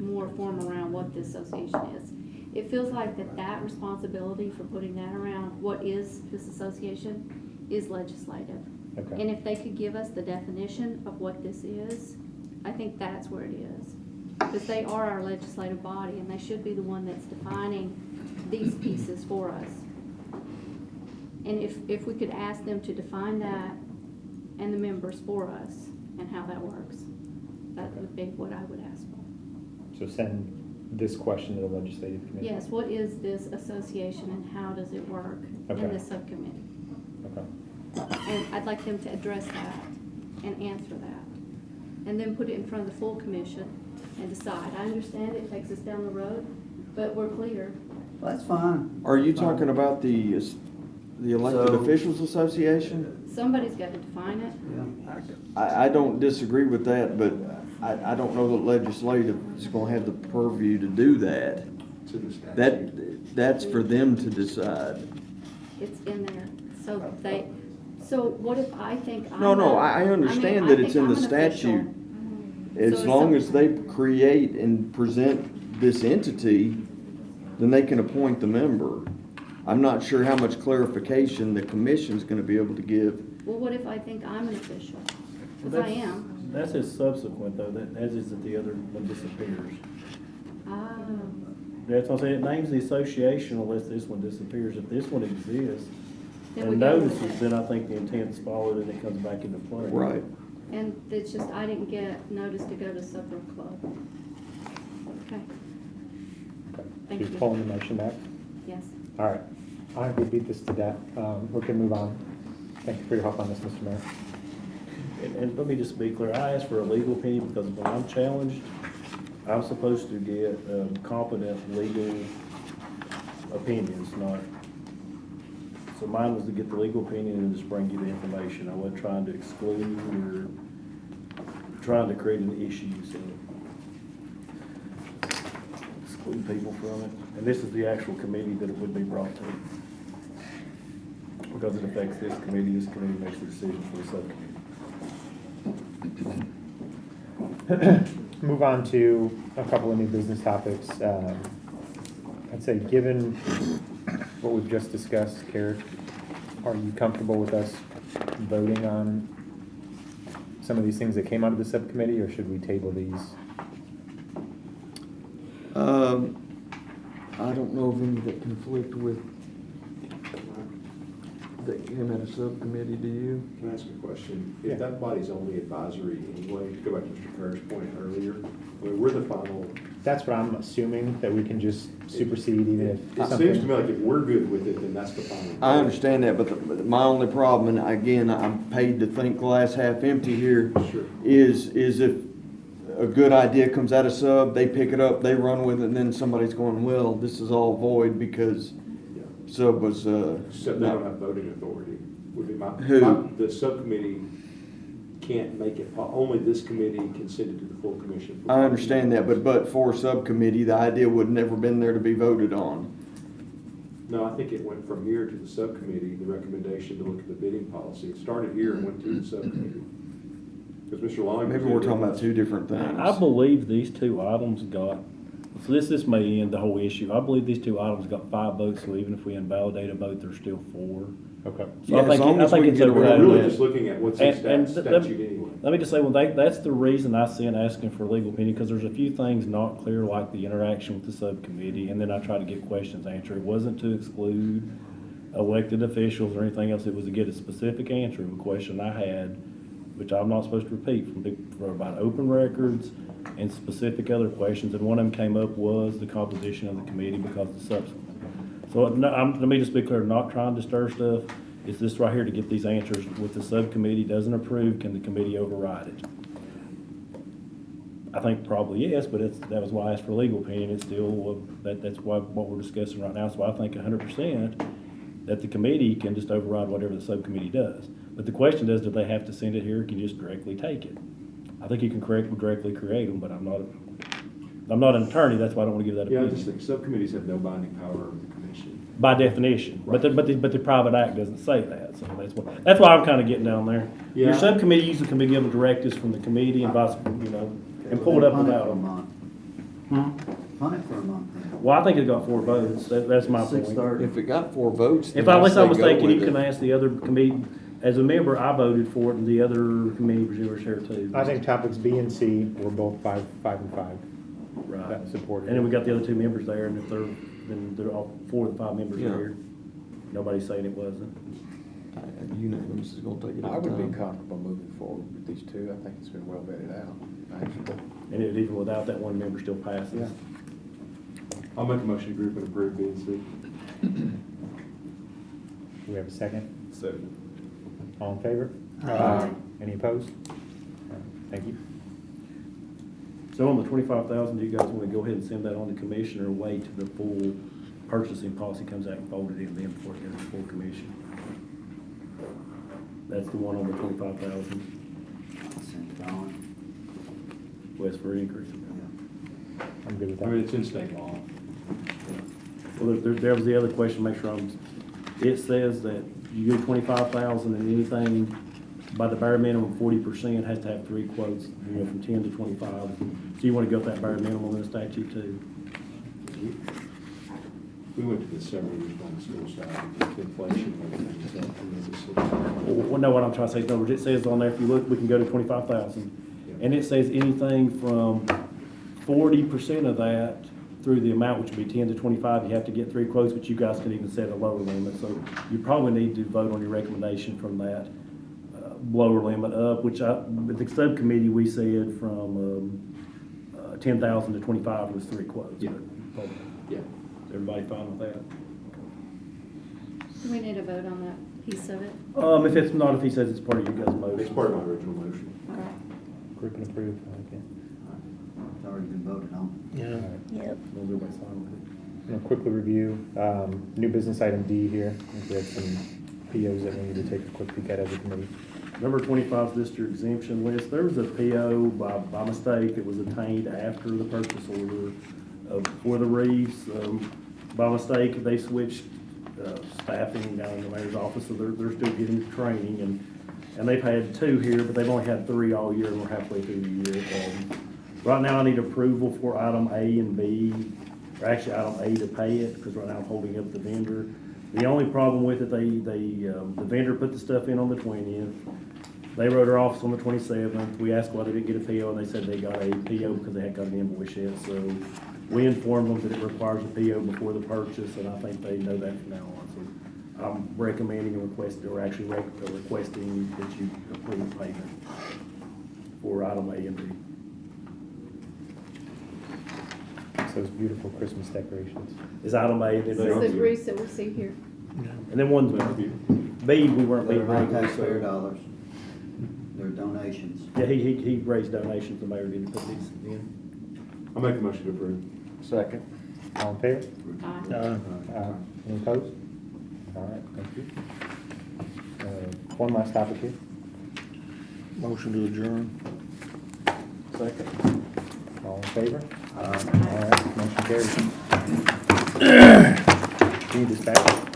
more form around what this association is. It feels like that responsibility for putting that around what is this association is legislative. Okay. And if they could give us the definition of what this is, I think that's where it is. Because they are our legislative body, and they should be the one that's defining these pieces for us. And if we could ask them to define that and the members for us and how that works, that would be what I would ask for. So send this question to the legislative committee? Yes, what is this association and how does it work Okay. in this subcommittee? Okay. And I'd like them to address that and answer that. And then put it in front of the full commission and decide. I understand it takes us down the road, but we're clear. Well, that's fine. Are you talking about the Elected So- Officials Association? Somebody's got to define it. Yeah. I don't disagree with that, but I don't know that legislative is gonna have the purview to do that. It's in the statute. That's for them to decide. It's in there. So what if I think I'm No, I I understand that it's in the think I'm an official, statute, as So long it's as they create and present this entity, then they can appoint the member. I'm not sure how much clarification the commission's gonna be able to give. Well, what if I think I'm an official? Because I am. That's his subsequent though, that, as is that the other one disappears. Ah, That's what I'm saying, it names the association unless this one disappears. If this one exists Then we and go with notices, it. then I think the intent's followed and it comes back into play. Right. and it's just, I didn't get notice to go to supper club. Okay, Thank You're you. pulling the motion back? yes. All right. All right, we beat this to death. We can move on. Thank you for your help on this, Mr. Mayor. And let me just be clear, I asked for a legal opinion because when I'm challenged, I'm supposed to get competent legal opinions, not, so mine was to get the legal opinion and just bring you the information. I wasn't trying to exclude or trying to create an issue, so exclude people from it. And this is the actual committee that it would be brought to. Because it affects this committee makes the decisions for the subcommittee. Move on to a couple of new business topics. I'd say, given what we've just discussed, Carrie, are you comfortable with us voting on some of these things that came out of the subcommittee, or should we table these? I don't know of any that conflict with, that came out of subcommittee, do you? Can I ask a question? Yeah. If that body's only advisory anyway, to go back to Mr. Kerr's point earlier, I mean, we're the final. That's what I'm assuming, that we can just supersede even if It something. seems to me like if we're good with it, then that's the final. I understand that, but my only problem, and again, I'm paid to think glass half empty here, Sure. is if a good idea comes out of sub, they pick it up, they run with it, and then somebody's going, well, this is all void because Yeah. sub was, Except they not- don't have voting authority, would be Who? the subcommittee can't make it, only this committee can send it to the full commission. I understand that, but for subcommittee, the idea would never been there to be voted on. No, I think it went from here to the subcommittee, the recommendation to look at the bidding policy. It started here and went to the subcommittee. Because Mr. Long. Maybe we're talking about two different things. I believe these two items got, so this may end the whole issue. I believe these two items got 5 votes, so even if we invalidate a vote, there's still 4. Okay. So Yeah, I as think, long I as think we it's get okay. We're around really that. just looking at what's in statute anyway. Let me just say, that's the reason I sent asking for legal opinion, because there's a few things not clear, like the interaction with the subcommittee, and then I try to get questions answered. It wasn't to exclude elected officials or anything else, it was to get a specific answer of a question I had, which I'm not supposed to repeat, for about open records and specific other questions, and one of them came up was the composition of the committee because of the subsequent. So, let me just be clear, not trying to stir stuff. It's this right here to get these answers. If the subcommittee doesn't approve, can the committee override it? I think probably yes, but that was why I asked for legal opinion. It's still, that's what we're discussing right now. So I think 100% that the committee can just override whatever the subcommittee does. But the question is, do they have to send it here, or can you just directly take it? I think you can directly create them, but I'm not an attorney, that's why I don't want to give that Yeah, I opinion. just think subcommittees have no binding power over the commission. By definition, but the private act doesn't say that, so that's why I'm kind of getting down there. Your Yeah. subcommittee usually can be given directives from the committee and vice, and pull it up Hunt without for a them. month. Hunt it for a month. Well, I think it got 4 votes, that's my point. 6:30. If it got 4 votes, then Unless I I'm say go mistaken, you with can it. ask the other committee, as a member, I voted for it, and the other committee members here too. I think topics B and C were both 5 and 5. Right. Supported. And then we got the other 2 members there, and then they're all 4 of the 5 members Yeah. are here. Nobody's saying it wasn't. Unanimous is gonna take it I at a would be time. comfortable moving forward with these two. I think it's been well vetted out, actually. And even without that one member still passes. Yeah. I'll make a motion to group and approve B and C. Do we have a second? Second. All in favor? Aye. Any opposed? All right, thank you. So on the 25,000, do you guys want to go ahead and send that on to commission, or wait till the full purchasing policy comes out and fold it in then before it goes to full commission? That's the one on the 25,000, Send it on. West for increase. I'm good with I mean, that. it's in state law. Well, there was the other question, make sure it says that you do 25,000 and anything by the bare minimum, 40% has to have 3 quotes, from 10 to 25. So you want to go with that bare minimum in the statute too? We went to the several years on the school side, with inflation and everything, so from Mississippi. Well, no, what I'm trying to say is, no, it says on there, if you look, we can go to 25,000. And it says anything from 40% of that through the amount, which would be 10 to 25, you have to get 3 quotes, but you guys could even set a lower limit. So you probably need to vote on your recommendation from that lower limit up, which with the subcommittee, we said from 10,000 to 25 was 3 quotes. Yeah. Yeah. Is everybody fine with that? Do we need a vote on that piece of it? If it's not, if he says it's part of your guys' motion. It's part of my original motion. Okay. Group and approve, I like it. It's already been voted on. Yeah. Yep. Well, everybody's fine with it. I'm gonna quickly review, new business item D here. I think we have some POs that we need to take a quick peek at as a committee. Number 25 is just your exemption list. There was a PO by mistake that was obtained after the purchase order for the reefs. By mistake, they switched staffing down in the mayor's office, so they're still getting training. And they've had 2 here, but they've only had 3 all year, and we're halfway through the year. Right now, I need approval for item A and B, or actually item A to pay it, because right now I'm holding up the vendor. The only problem with it, the vendor put the stuff in on the 20th. They wrote her office on the 27th. We asked why they didn't get a PO, and they said they got a PO because they hadn't got an invoice yet. So we informed them that it requires a PO before the purchase, and I think they know that from now on. So I'm recommending and requesting, or actually requesting that you approve payment for item A and B. It's those beautiful Christmas decorations. Is item A, and This then is the Reese that we see here. and then one's B, we weren't They're being not regular, taxpayer so. dollars. They're donations. Yeah, he raised donations, the mayor didn't put these in. I'll make a motion to approve. Second. All in favor? Aye. Any opposed? All right, thank you. One last topic here. Motion to adjourn. Second. All in favor? All right, motion carries. Need this back?